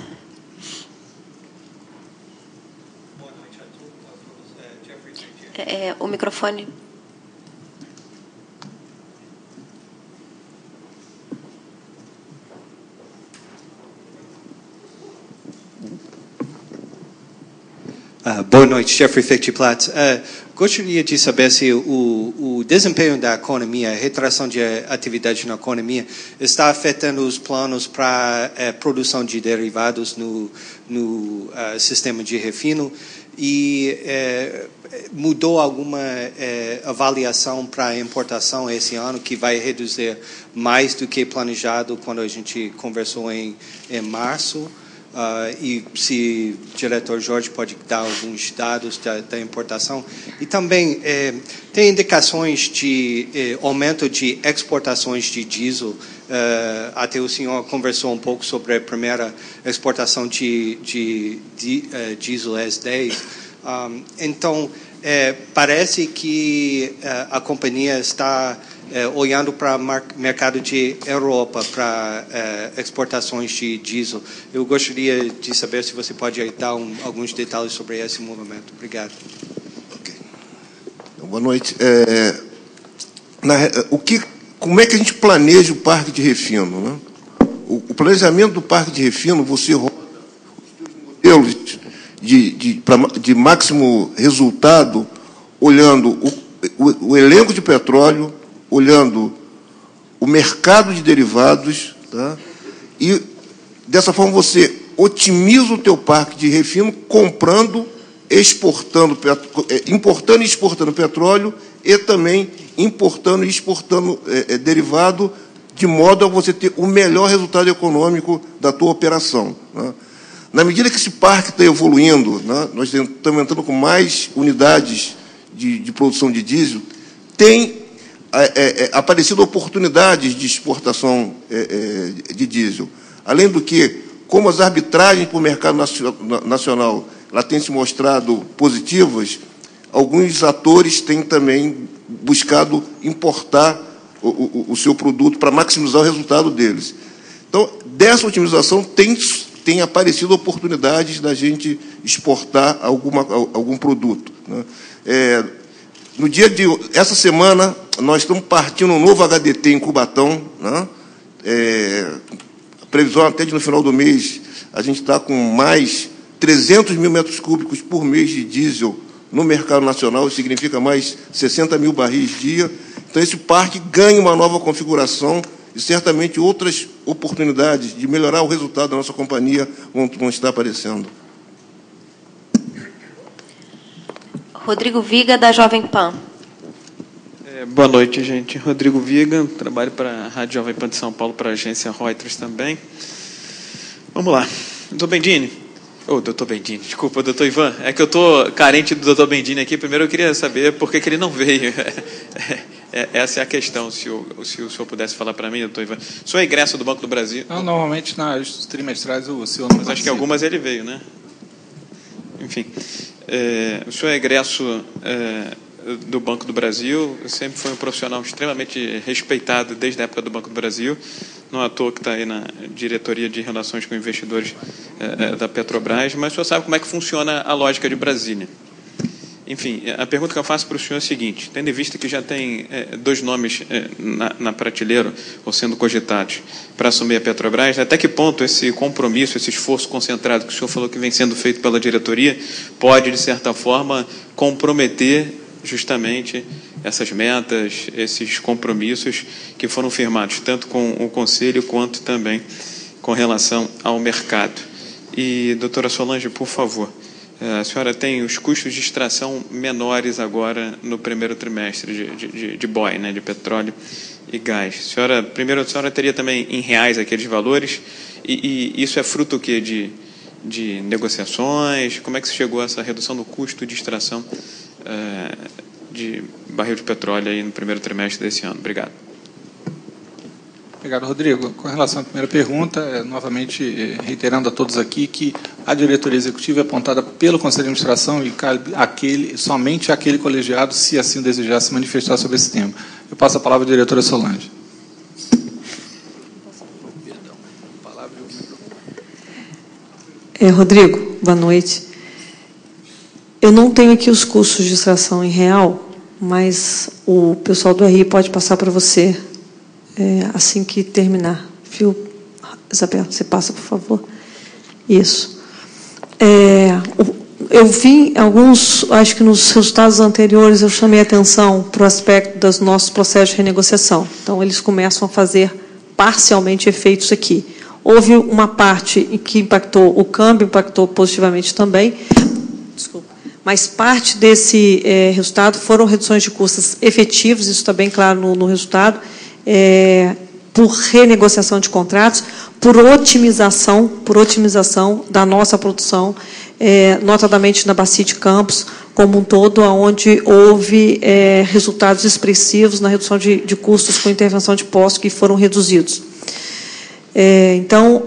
Boa noite a todos. Jeffrey. O microfone. Boa noite, Jeffrey Fichte Platts. Gostaria de saber se o desempenho da economia, a retração de atividade na economia, está afetando os planos para produção de derivados no sistema de refino e mudou alguma avaliação para a importação esse ano que vai reduzir mais do que planejado quando a gente conversou em março. e se o diretor Jorge pode dar alguns dados da importação. E também tem indicações de aumento de exportações de diesel. Até o senhor conversou um pouco sobre a primeira exportação de diesel S10. Então, parece que a companhia está olhando para o mercado de Europa, para exportações de diesel. Eu gostaria de saber se você pode dar alguns detalhes sobre esse movimento. Obrigado. Okay. Boa noite. Como é que a gente planeja o parque de refino? Né? O planejamento do parque de refino, você roda os modelos de máximo resultado, olhando o elenco de petróleo, olhando o mercado de derivados, tá? E dessa forma você otimiza o teu parque de refino comprando, importando e exportando petróleo e também importando e exportando derivado, de modo a você ter o melhor resultado econômico da tua operação. Né? Na medida que esse parque está evoluindo, né, nós estamos entrando com mais unidades de produção de diesel, tem aparecido oportunidades de exportação de diesel. Além do que, como as arbitragens para o mercado nacional ela tem se mostrado positivas, alguns atores têm também buscado importar o seu produto para maximizar o resultado deles. Então, dessa otimização tem aparecido oportunidades da gente exportar algum produto. Né? Essa semana, nós estamos partindo um novo HDT em Cubatão. Né? A previsão até de no final do mês, a gente está com mais 300 mil metros cúbicos por mês de diesel no mercado nacional, isso significa mais 60 mil barris dia. Então, esse parque ganha uma nova configuração e, certamente, outras oportunidades de melhorar o resultado da nossa companhia vão estar aparecendo. Rodrigo Viga, da Jovem Pan. Boa noite, gente. Rodrigo Viga, trabalho para a Rádio Jovem Pan de São Paulo, para a agência Reuters também. Vamos lá. Doutor Bendini. Doutor Bendini, desculpa, doutor Ivan. É que eu estou carente do doutor Bendini aqui. Primeiro eu queria saber por que ele não veio. Essa é a questão, se o senhor pudesse falar para mim, doutor Ivan. O senhor é egresso do Banco do Brasil? Não, normalmente nas trimestrais o senhor não. Mas acho que algumas ele veio, né? Enfim. O senhor é egresso do Banco do Brasil, sempre foi um profissional extremamente respeitado desde a época do Banco do Brasil, não à toa que está aí na diretoria de relações com investidores da Petrobras, mas o senhor sabe como é que funciona a lógica de Brasília. Enfim, a pergunta que eu faço para o senhor é a seguinte, tendo em vista que já tem dois nomes na prateleira, ou sendo cogitados, para assumir a Petrobras, até que ponto esse compromisso, esse esforço concentrado que o senhor falou que vem sendo feito pela diretoria, pode, de certa forma, comprometer justamente essas metas, esses compromissos que foram firmados, tanto com o Conselho quanto também com relação ao mercado. E, doutora Solange, por favor, a senhora tem os custos de extração menores agora no primeiro trimestre de BOI, né, de petróleo e gás. Primeiro, a senhora teria também em reais aqueles valores, e isso é fruto o quê? De negociações? Como é que se chegou a essa redução do custo de extração de barril de petróleo aí no primeiro trimestre desse ano? Obrigado. Obrigado, Rodrigo. Com relação à primeira pergunta, novamente reiterando a todos aqui que a diretoria executiva é apontada pelo Conselho de Administração e cabe somente aquele colegiado, se assim desejar, se manifestar sobre esse tema. Eu passo a palavra à diretora Solange. Rodrigo, boa noite. Eu não tenho aqui os custos de extração em real, mas o pessoal do RI pode passar para você assim que terminar. Isabela, você passa, por favor. Isso. Eu vi acho que nos resultados anteriores eu chamei a atenção para o aspecto dos nossos processos de renegociação. Então, eles começam a fazer parcialmente efeitos aqui. Houve uma parte em que impactou, o câmbio impactou positivamente também. Desculpa. Mas parte desse resultado foram reduções de custos efetivos, isso está bem claro no resultado, por renegociação de contratos, por otimização da nossa produção, notadamente na Bacia de Campos, como um todo, onde houve resultados expressivos na redução de custos com intervenção de postos que foram reduzidos. Então,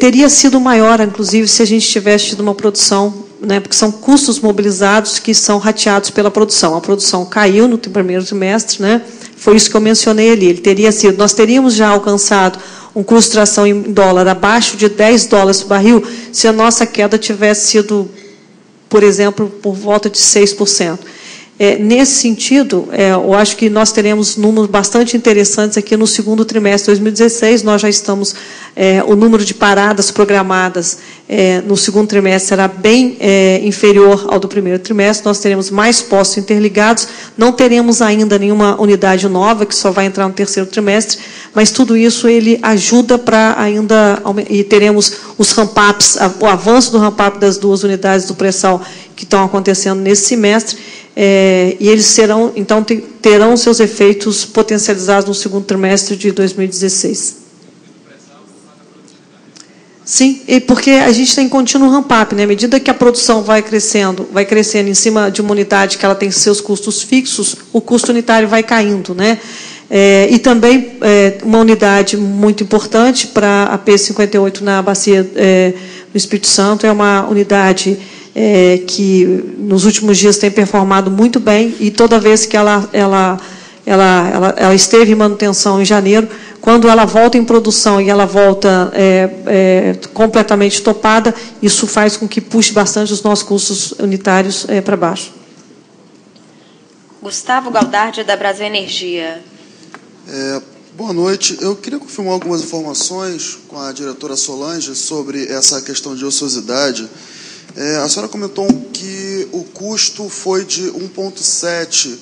teria sido maior, inclusive, se a gente tivesse tido uma produção, né, porque são custos mobilizados que são rateados pela produção. A produção caiu no primeiro trimestre, né, foi isso que eu mencionei ali. Nós teríamos já alcançado um custo de tração em dólar abaixo de $10 por barril, se a nossa queda tivesse sido, por exemplo, por volta de 6%. Nesse sentido, eu acho que nós teremos números bastante interessantes aqui no segundo trimestre de 2016. Nós já estamos, o número de paradas programadas no segundo trimestre será bem inferior ao do primeiro trimestre. Nós teremos mais postos interligados, não teremos ainda nenhuma unidade nova, que só vai entrar no terceiro trimestre, mas tudo isso ele ajuda para ainda, e teremos os ramp-ups, o avanço do ramp-up das 2 unidades do pré-sal que estão acontecendo nesse semestre, e eles então terão seus efeitos potencializados no segundo trimestre de 2016. Sim, porque a gente tem contínuo ramp-up, né? À medida que a produção vai crescendo em cima de uma unidade que ela tem seus custos fixos, o custo unitário vai caindo, né? E também uma unidade muito importante para a P58 na Bacia do Espírito Santo, é uma unidade que nos últimos dias tem performado muito bem, e toda vez que ela esteve em manutenção em janeiro, quando ela volta em produção e ela volta completamente topada, isso faz com que puxe bastante os nossos custos unitários para baixo. Gustavo Galdardi, da Brasil Energia. Boa noite. Eu queria confirmar algumas informações com a diretora Solange sobre essa questão de ociosidade. A senhora comentou que o custo foi de 1,7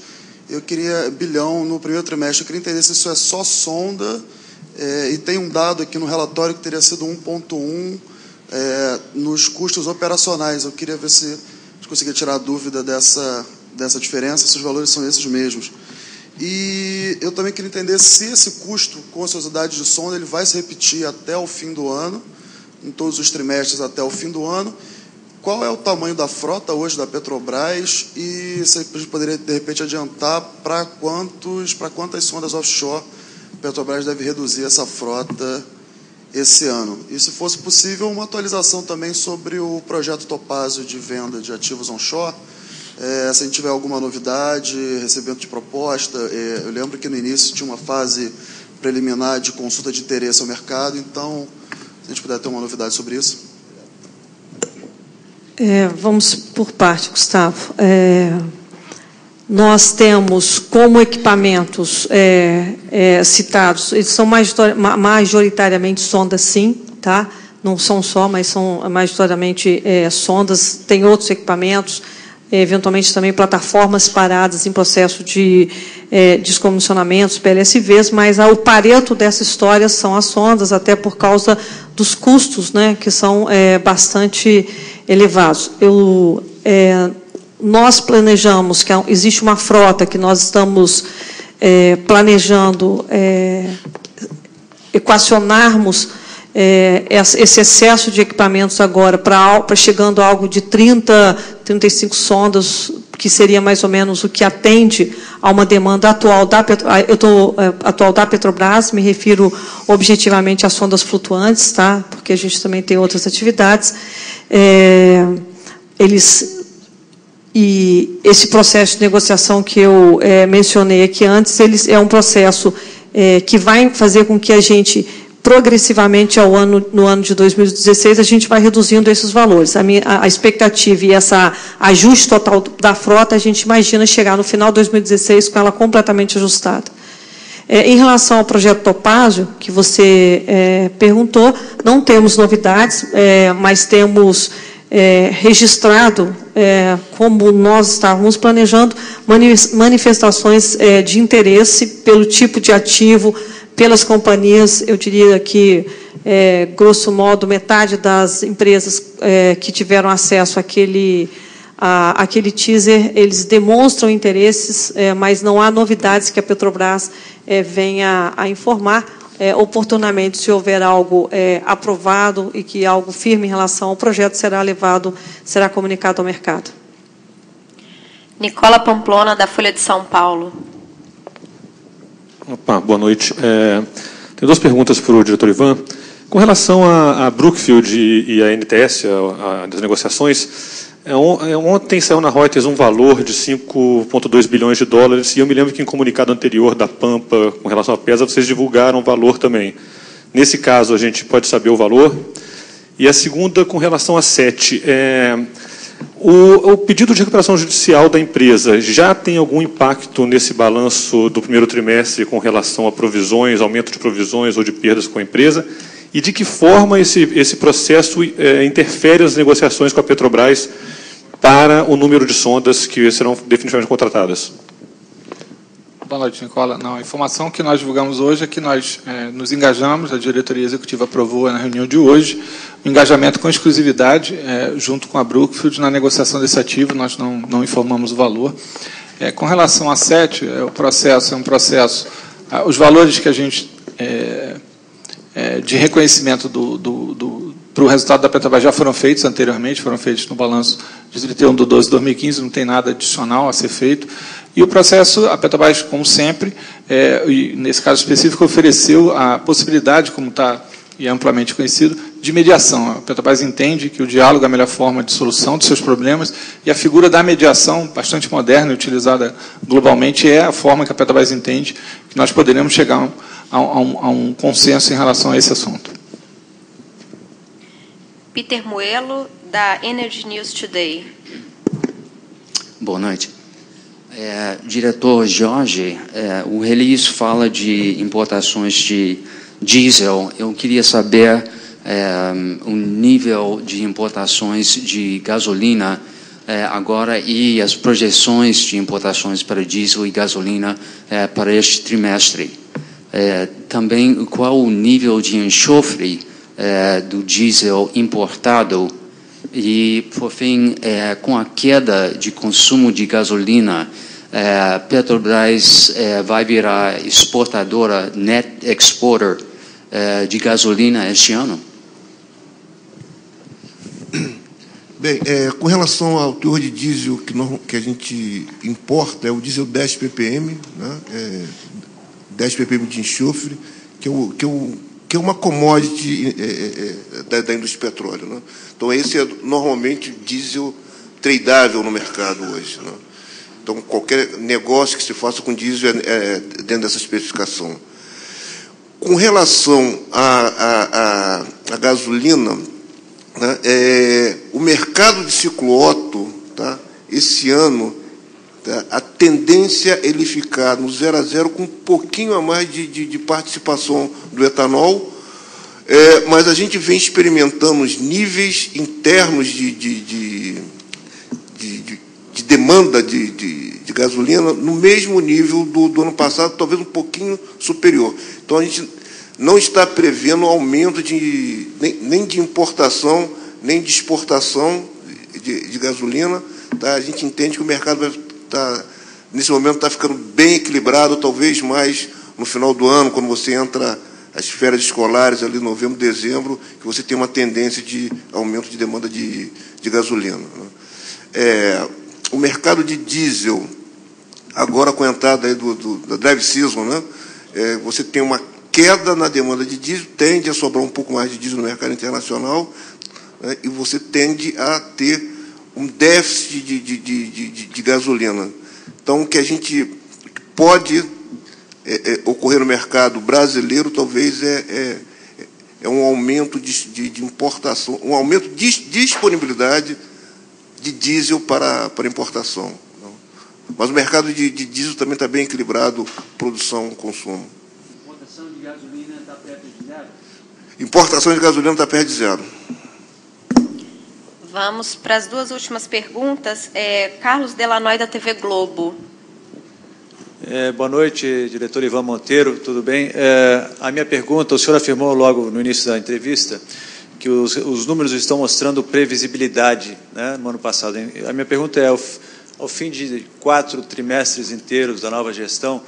bilhão no primeiro trimestre. Eu queria entender se isso é só sonda, e tem um dado aqui no relatório que teria sido 1,1 nos custos operacionais. Eu queria ver se a gente conseguia tirar a dúvida dessa diferença, se os valores são esses mesmos. E eu também queria entender se esse custo com ociosidade de sonda ele vai se repetir até o fim do ano, em todos os trimestres até o fim do ano. Qual é o tamanho da frota hoje da Petrobras e se a gente poderia, de repente, adiantar para quantas sondas offshore a Petrobras deve reduzir essa frota esse ano? E, se fosse possível, uma atualização também sobre o projeto Topázio de venda de ativos onshore, se a gente tiver alguma novidade, recebimento de proposta. Eu lembro que no início tinha uma fase preliminar de consulta de interesse ao mercado, então, se a gente puder ter uma novidade sobre isso. Vamos por parte, Gustavo. Nós temos como equipamentos citados, eles são majoritariamente sondas, sim, tá? Não são só, mas são majoritariamente sondas. Tem outros equipamentos, eventualmente também plataformas paradas em processo de descomissionamentos, PLSVs, mas o pareto dessa história são as sondas, até por causa dos custos, né, que são bastante elevados. Nós planejamos que existe uma frota que nós estamos planejando equacionarmos esse excesso de equipamentos agora para chegando a algo de 35 sondas, que seria mais ou menos o que atende a uma demanda atual da Petrobras. Me refiro objetivamente às sondas flutuantes, tá? Porque a gente também tem outras atividades. E esse processo de negociação que eu mencionei aqui antes, é um processo que vai fazer com que a gente, progressivamente, no ano de 2016, a gente vai reduzindo esses valores. A expectativa e esse ajuste total da frota, a gente imagina chegar no final de 2016 com ela completamente ajustada. Em relação ao projeto Topázio, que você perguntou, não temos novidades, mas temos registrado, como nós estávamos planejando, manifestações de interesse pelo tipo de ativo, pelas companhias. Eu diria que, grosso modo, metade das empresas que tiveram acesso àquele teaser, eles demonstram interesses, mas não há novidades que a Petrobras venha a informar. oportunamente, se houver algo aprovado e que algo firme em relação ao projeto será comunicado ao mercado. Nicola Pamplona, da Folha de São Paulo. Opa, boa noite. Tenho duas perguntas para o diretor Ivan. Com relação a Brookfield e a NTS, das negociações, ontem saiu na Reuters um valor de 5,2 bilhões de dólares, e eu me lembro que em comunicado anterior da Pampa, com relação à PESA, vocês divulgaram o valor também. Nesse caso, a gente pode saber o valor. E a segunda, com relação à SET. O pedido de recuperação judicial da empresa já tem algum impacto nesse balanço do primeiro trimestre com relação a provisões, aumento de provisões ou de perdas com a empresa? E de que forma esse processo interfere nas negociações com a Petrobras para o número de sondas que serão definitivamente contratadas? Boa noite, Nicola. Não, a informação que nós divulgamos hoje é que nós nos engajamos, a diretoria executiva aprovou na reunião de hoje, o engajamento com exclusividade junto com a Brookfield na negociação desse ativo, nós não informamos o valor. Com relação à SET, o processo é um processo, os valores que a gente... de reconhecimento para o resultado da Petrobras já foram feitos anteriormente, foram feitos no balanço de 31 de 12 de 2015, não tem nada adicional a ser feito. E o processo, a Petrobras, como sempre, e nesse caso específico, ofereceu a possibilidade, como está e é amplamente conhecido, de mediação. A Petrobras entende que o diálogo é a melhor forma de solução dos seus problemas, e a figura da mediação, bastante moderna e utilizada globalmente, é a forma que a Petrobras entende que nós poderemos chegar a um consenso em relação a esse assunto. Peter Muello, da Energy News Today. Boa noite. Diretor Jorge, o release fala de importações de diesel. Eu queria saber o nível de importações de gasolina agora e as projeções de importações para diesel e gasolina para este trimestre. Também qual o nível de enxofre do diesel importado e, por fim, com a queda de consumo de gasolina, Petrobras vai virar exportadora, net exporter de gasolina este ano? Bem, com relação ao teor de diesel que a gente importa, é o diesel 10 ppm, né, 10 ppm de enxofre, que é uma commodity da indústria de petróleo. Né? Então, esse é normalmente diesel tradável no mercado hoje. Né? Então, qualquer negócio que se faça com diesel é dentro dessa especificação. Com relação à gasolina, né, o mercado de ciclo Otto, tá, esse ano, tá, a tendência é ele ficar no 0 a 0 com um pouquinho a mais de participação do etanol, mas a gente vem experimentando os níveis internos de demanda de gasolina no mesmo nível do ano passado, talvez um pouquinho superior. Então, a gente não está prevendo aumento nem de importação, nem de exportação de gasolina. Tá? A gente entende que o mercado vai estar, nesse momento, está ficando bem equilibrado, talvez mais no final do ano, quando você entra as férias escolares, ali novembro, dezembro, que você tem uma tendência de aumento de demanda de gasolina. Né? O mercado de diesel, agora com a entrada aí da drive season, né? Você tem uma queda na demanda de diesel, tende a sobrar um pouco mais de diesel no mercado internacional, né? E você tende a ter um déficit de gasolina. Então, o que a gente pode ocorrer no mercado brasileiro, talvez, é um aumento de importação, um aumento de disponibilidade de diesel para importação. Mas o mercado de diesel também está bem equilibrado, produção e consumo. Importação de gasolina está perto de zero? Importação de gasolina está perto de zero. Vamos para as duas últimas perguntas. Carlos Delanoy, da TV Globo. Boa noite, diretor Ivan Monteiro, tudo bem? A minha pergunta, o senhor afirmou logo no início da entrevista que os números estão mostrando previsibilidade, né, no ano passado. A minha pergunta é, ao fim de 4 trimestres inteiros da nova gestão,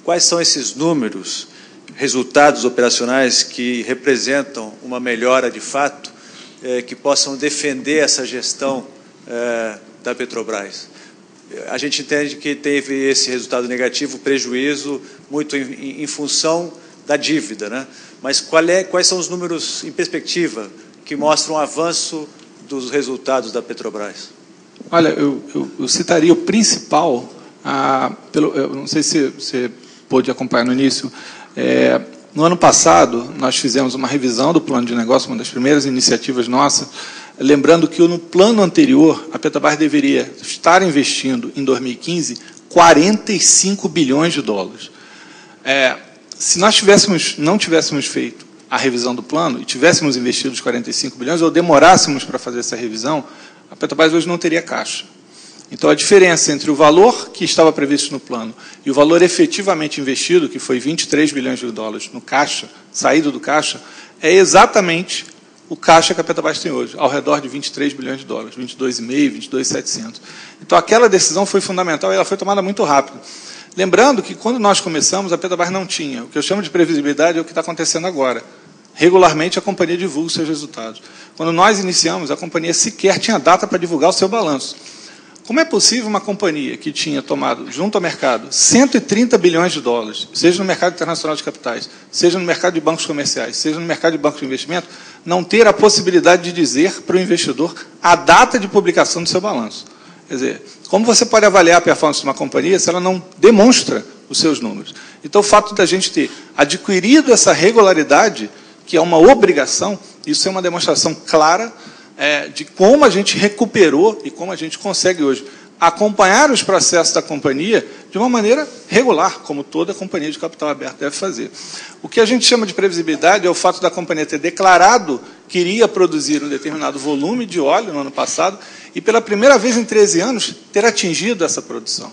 quais são esses números resultados operacionais que representam uma melhora de fato, que possam defender essa gestão da Petrobras. A gente entende que teve esse resultado negativo, prejuízo, muito em função da dívida, né? Mas quais são os números em perspectiva que mostram o avanço dos resultados da Petrobras? Olha, eu citaria o principal, eu não sei se você pôde acompanhar no início, no ano passado nós fizemos uma revisão do plano de negócio, uma das primeiras iniciativas nossas, lembrando que no plano anterior a Petrobras deveria estar investindo em 2015 45 bilhões de dólares. Se nós não tivéssemos feito a revisão do plano e tivéssemos investido os 45 bilhões, ou demorássemos para fazer essa revisão, a Petrobras hoje não teria caixa. Então, a diferença entre o valor que estava previsto no plano e o valor efetivamente investido, que foi 23 bilhões de dólares no caixa, saído do caixa, é exatamente o caixa que a Petrobras tem hoje, ao redor de 23 bilhões de dólares, 22,5, 22,700. Então, aquela decisão foi fundamental e ela foi tomada muito rápido. Lembrando que, quando nós começamos, a Petrobras não tinha. O que eu chamo de previsibilidade é o que está acontecendo agora. Regularmente, a companhia divulga os seus resultados. Quando nós iniciamos, a companhia sequer tinha data para divulgar o seu balanço. Como é possível uma companhia que tinha tomado, junto ao mercado, 130 bilhões de dólares, seja no mercado internacional de capitais, seja no mercado de bancos comerciais, seja no mercado de bancos de investimento, não ter a possibilidade de dizer para o investidor a data de publicação do seu balanço? Quer dizer, como você pode avaliar a performance de uma companhia se ela não demonstra os seus números? Então, o fato da gente ter adquirido essa regularidade, que é uma obrigação, isso é uma demonstração clara de como a gente recuperou e como a gente consegue hoje acompanhar os processos da companhia de uma maneira regular, como toda companhia de capital aberto deve fazer. O que a gente chama de previsibilidade é o fato da companhia ter declarado que iria produzir um determinado volume de óleo no ano passado e, pela primeira vez em 13 anos, ter atingido essa produção.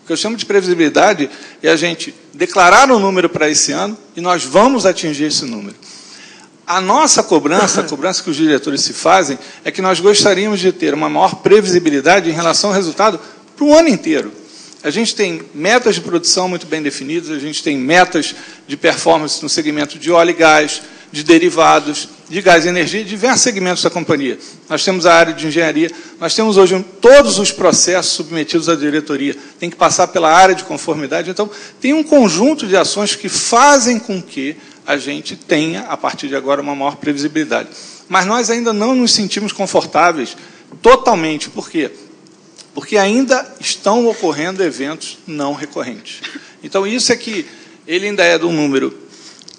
O que eu chamo de previsibilidade é a gente declarar um número para esse ano e nós vamos atingir esse número. A nossa cobrança, a cobrança que os diretores se fazem, é que nós gostaríamos de ter uma maior previsibilidade em relação ao resultado para o ano inteiro. A gente tem metas de produção muito bem definidas, a gente tem metas de performance no segmento de óleo e gás, de derivados, de gás e energia, de diversos segmentos da companhia. Nós temos a área de engenharia, nós temos hoje todos os processos submetidos à diretoria, tem que passar pela área de conformidade. Então, tem um conjunto de ações que fazem com que a gente tenha, a partir de agora, uma maior previsibilidade. Mas nós ainda não nos sentimos confortáveis totalmente. Por quê? Porque ainda estão ocorrendo eventos não recorrentes. Então, isso é que ele ainda é de um número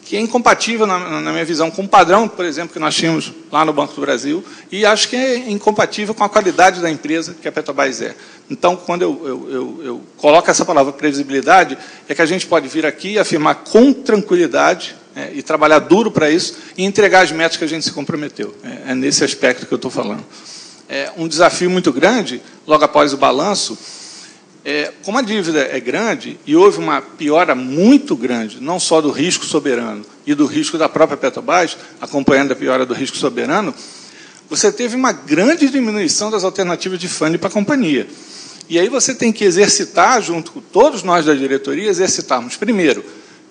que é incompatível, na minha visão, com o padrão, por exemplo, que nós tínhamos lá no Banco do Brasil, e acho que é incompatível com a qualidade da empresa que a Petrobras é. Então, quando eu coloco essa palavra previsibilidade, é que a gente pode vir aqui e afirmar com tranquilidade, e trabalhar duro para isso, e entregar as metas que a gente se comprometeu. É nesse aspecto que eu estou falando. Um desafio muito grande, logo após o balanço, como a dívida é grande, e houve uma piora muito grande, não só do risco soberano e do risco da própria Petrobras, acompanhando a piora do risco soberano, você teve uma grande diminuição das alternativas de funding para a companhia. E aí você tem que exercitar, junto com todos nós da diretoria, exercitarmos, primeiro,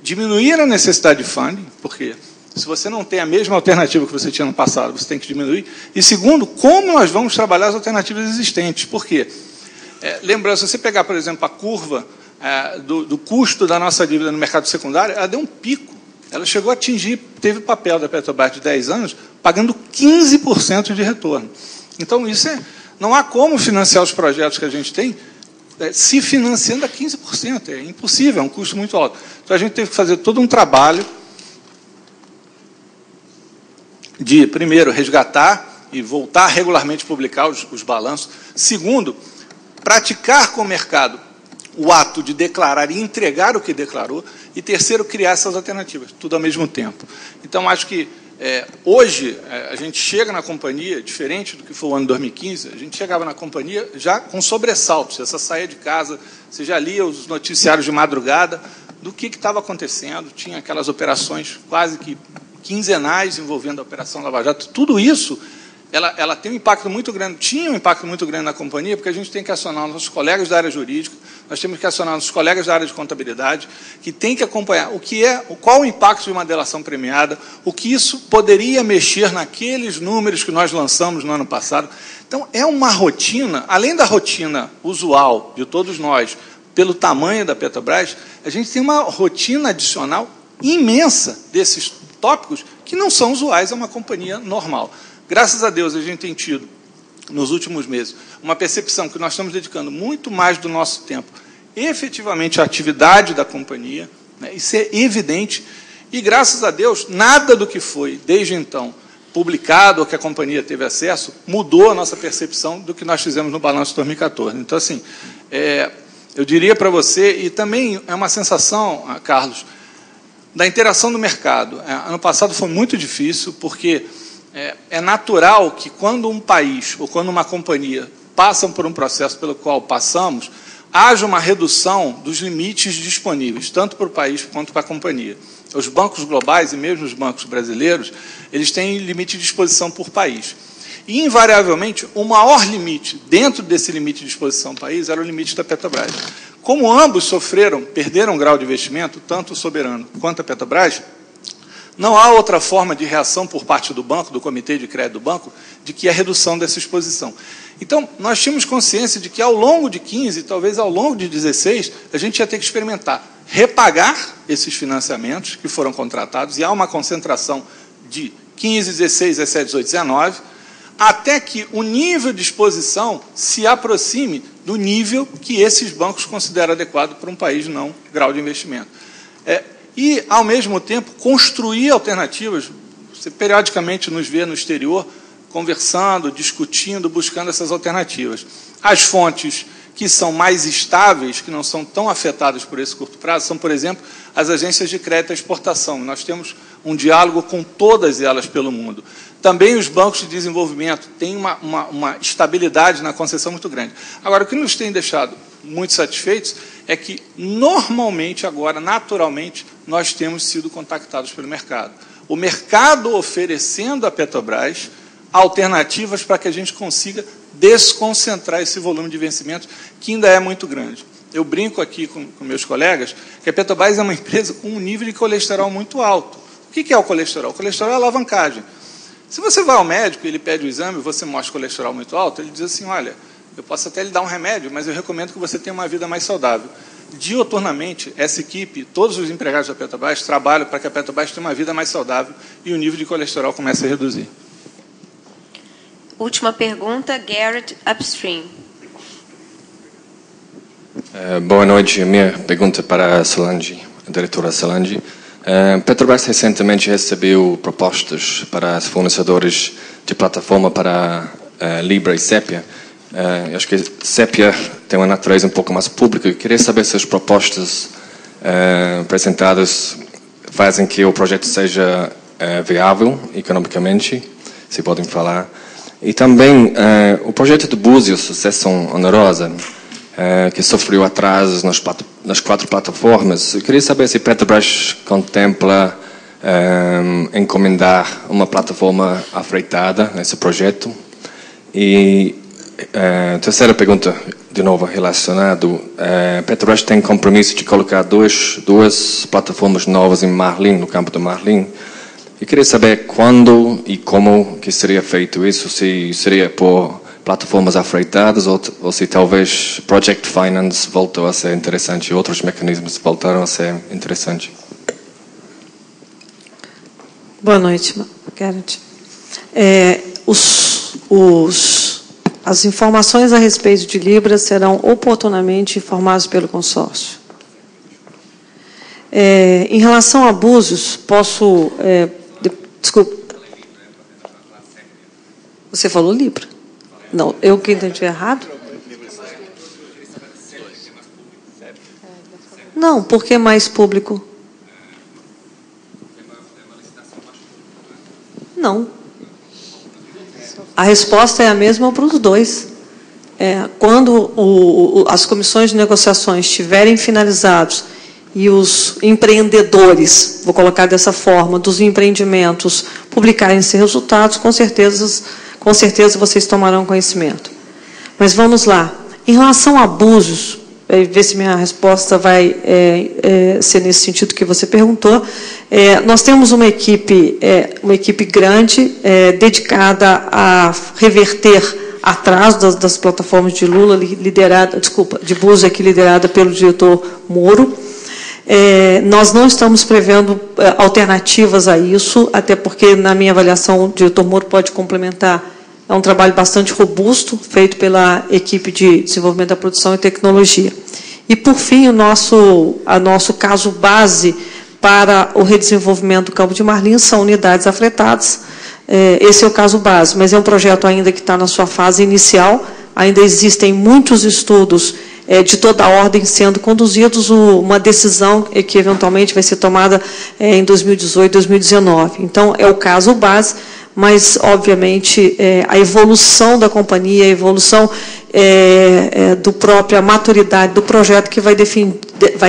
diminuir a necessidade de funding, porque se você não tem a mesma alternativa que você tinha no passado, você tem que diminuir. E segundo, como nós vamos trabalhar as alternativas existentes. Por quê? Lembrando, se você pegar, por exemplo, a curva do custo da nossa dívida no mercado secundário, ela deu um pico. Ela chegou a atingir, teve o papel da Petrobras de 10 anos, pagando 15% de retorno. Então, isso não há como financiar os projetos que a gente tem se financiando a 15%. É impossível, é um custo muito alto. Então, a gente teve que fazer todo um trabalho de, primeiro, resgatar e voltar a regularmente publicar os balanços. Segundo, praticar com o mercado o ato de declarar e entregar o que declarou. E terceiro, criar essas alternativas, tudo ao mesmo tempo. Então, acho que hoje a gente chega na companhia, diferente do que foi o ano de 2015, a gente chegava na companhia já com sobressaltos. Você saía de casa, você já lia os noticiários de madrugada do que estava acontecendo, tinha aquelas operações quase que quinzenais envolvendo a Operação Lava Jato. Tudo isso ela tem um impacto muito grande, tinha um impacto muito grande na companhia, porque a gente tem que acionar nossos colegas da área jurídica, nós temos que acionar nossos colegas da área de contabilidade, que tem que acompanhar qual o impacto de uma delação premiada, o que isso poderia mexer naqueles números que nós lançamos no ano passado. Então, é uma rotina, além da rotina usual de todos nós, pelo tamanho da Petrobras, a gente tem uma rotina adicional imensa desses tópicos que não são usuais a uma companhia normal. Graças a Deus, a gente tem tido, nos últimos meses, uma percepção que nós estamos dedicando muito mais do nosso tempo efetivamente à atividade da companhia, né? Isso é evidente, e graças a Deus, nada do que foi, desde então, publicado ou que a companhia teve acesso, mudou a nossa percepção do que nós fizemos no balanço de 2014. Então, assim, eu diria para você, e também é uma sensação, Carlos, da interação do mercado. Ano passado foi muito difícil, porque é natural que quando um país ou quando uma companhia passam por um processo pelo qual passamos, haja uma redução dos limites disponíveis, tanto para o país quanto para a companhia. Os bancos globais e mesmo os bancos brasileiros, eles têm limite de exposição por país. E, invariavelmente, o maior limite, dentro desse limite de exposição ao país, era o limite da Petrobras. Como ambos perderam grau de investimento, tanto o Soberano quanto a Petrobras, não há outra forma de reação por parte do banco, do comitê de crédito do banco, de que a redução dessa exposição. Então, nós tínhamos consciência de que ao longo de 15, talvez ao longo de 16, a gente ia ter que experimentar repagar esses financiamentos que foram contratados, e há uma concentração de 15, 16, 17, 18, 19, até que o nível de exposição se aproxime do nível que esses bancos consideram adequado para um país não grau de investimento. E, ao mesmo tempo, construir alternativas. Você periodicamente nos vê no exterior conversando, discutindo, buscando essas alternativas. As fontes que são mais estáveis, que não são tão afetadas por esse curto prazo, são, por exemplo, as agências de crédito à exportação. Nós temos um diálogo com todas elas pelo mundo. Também os bancos de desenvolvimento têm uma estabilidade na concessão muito grande. Agora, o que nos tem deixado muito satisfeitos é que, normalmente, agora, naturalmente, nós temos sido contactados pelo mercado. O mercado oferecendo à Petrobras alternativas para que a gente consiga desconcentrar esse volume de vencimentos, que ainda é muito grande. Eu brinco aqui com meus colegas que a Petrobras é uma empresa com um nível de colesterol muito alto. O que é o colesterol? O colesterol é a alavancagem. Se você vai ao médico e ele pede o exame e você mostra colesterol muito alto, ele diz assim, olha, eu posso até lhe dar um remédio, mas eu recomendo que você tenha uma vida mais saudável. Dioturnamente, essa equipe, todos os empregados da Petrobras, trabalham para que a Petrobras tenha uma vida mais saudável e o nível de colesterol comece a reduzir. Última pergunta, Garrett Upstream. Boa noite. A minha pergunta para a Solange, a diretora Solange. Petrobras recentemente recebeu propostas para os fornecedores de plataforma para Libra e Sepia. Eu acho que Sepia tem uma natureza um pouco mais pública. Eu queria saber se as propostas apresentadas fazem que o projeto seja viável economicamente, se podem falar. E também o projeto de Búzios, sucessão onerosa, que sofreu atrasos nas 4 plataformas. Eu queria saber se Petrobras contempla encomendar uma plataforma afreitada nesse projeto. E terceira pergunta, de novo relacionado, Petrobras tem compromisso de colocar duas plataformas novas em Marlim, no campo do Marlim. Eu queria saber quando e como que seria feito isso, se seria por plataformas afreitadas ou se talvez Project Finance voltou a ser interessante e outros mecanismos voltaram a ser interessantes. Boa noite, Garrett. As informações a respeito de Libra serão oportunamente informadas pelo consórcio. Em relação a abusos, posso... desculpa. Você falou Libra? Não, eu que entendi errado? Não, porque é mais público. Não. A resposta é a mesma para os dois. Quando as comissões de negociações estiverem finalizados e os empreendedores, vou colocar dessa forma, dos empreendimentos publicarem esses resultados, com certeza com certeza vocês tomarão conhecimento. Mas vamos lá. Em relação a abusos, ver se minha resposta vai ser nesse sentido que você perguntou. Nós temos uma equipe grande, dedicada a reverter atraso das plataformas de Lula, de Buzek, liderada pelo diretor Moro. Nós não estamos prevendo alternativas a isso, até porque, na minha avaliação, o diretor Moro pode complementar. É um trabalho bastante robusto, feito pela equipe de desenvolvimento da produção e tecnologia. E, por fim, o nosso caso base para o redesenvolvimento do Campo de Marlim são unidades afetadas. Esse é o caso base, mas é um projeto ainda que está na sua fase inicial. Ainda existem muitos estudos de toda a ordem sendo conduzidos, uma decisão que eventualmente vai ser tomada em 2018, 2019. Então, é o caso base, mas, obviamente, a evolução da companhia, a evolução do própria maturidade do projeto que vai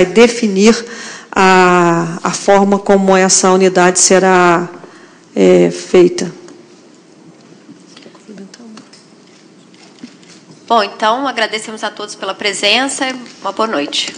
definir a forma como essa unidade será feita. Bom, então, agradecemos a todos pela presença. Uma boa noite.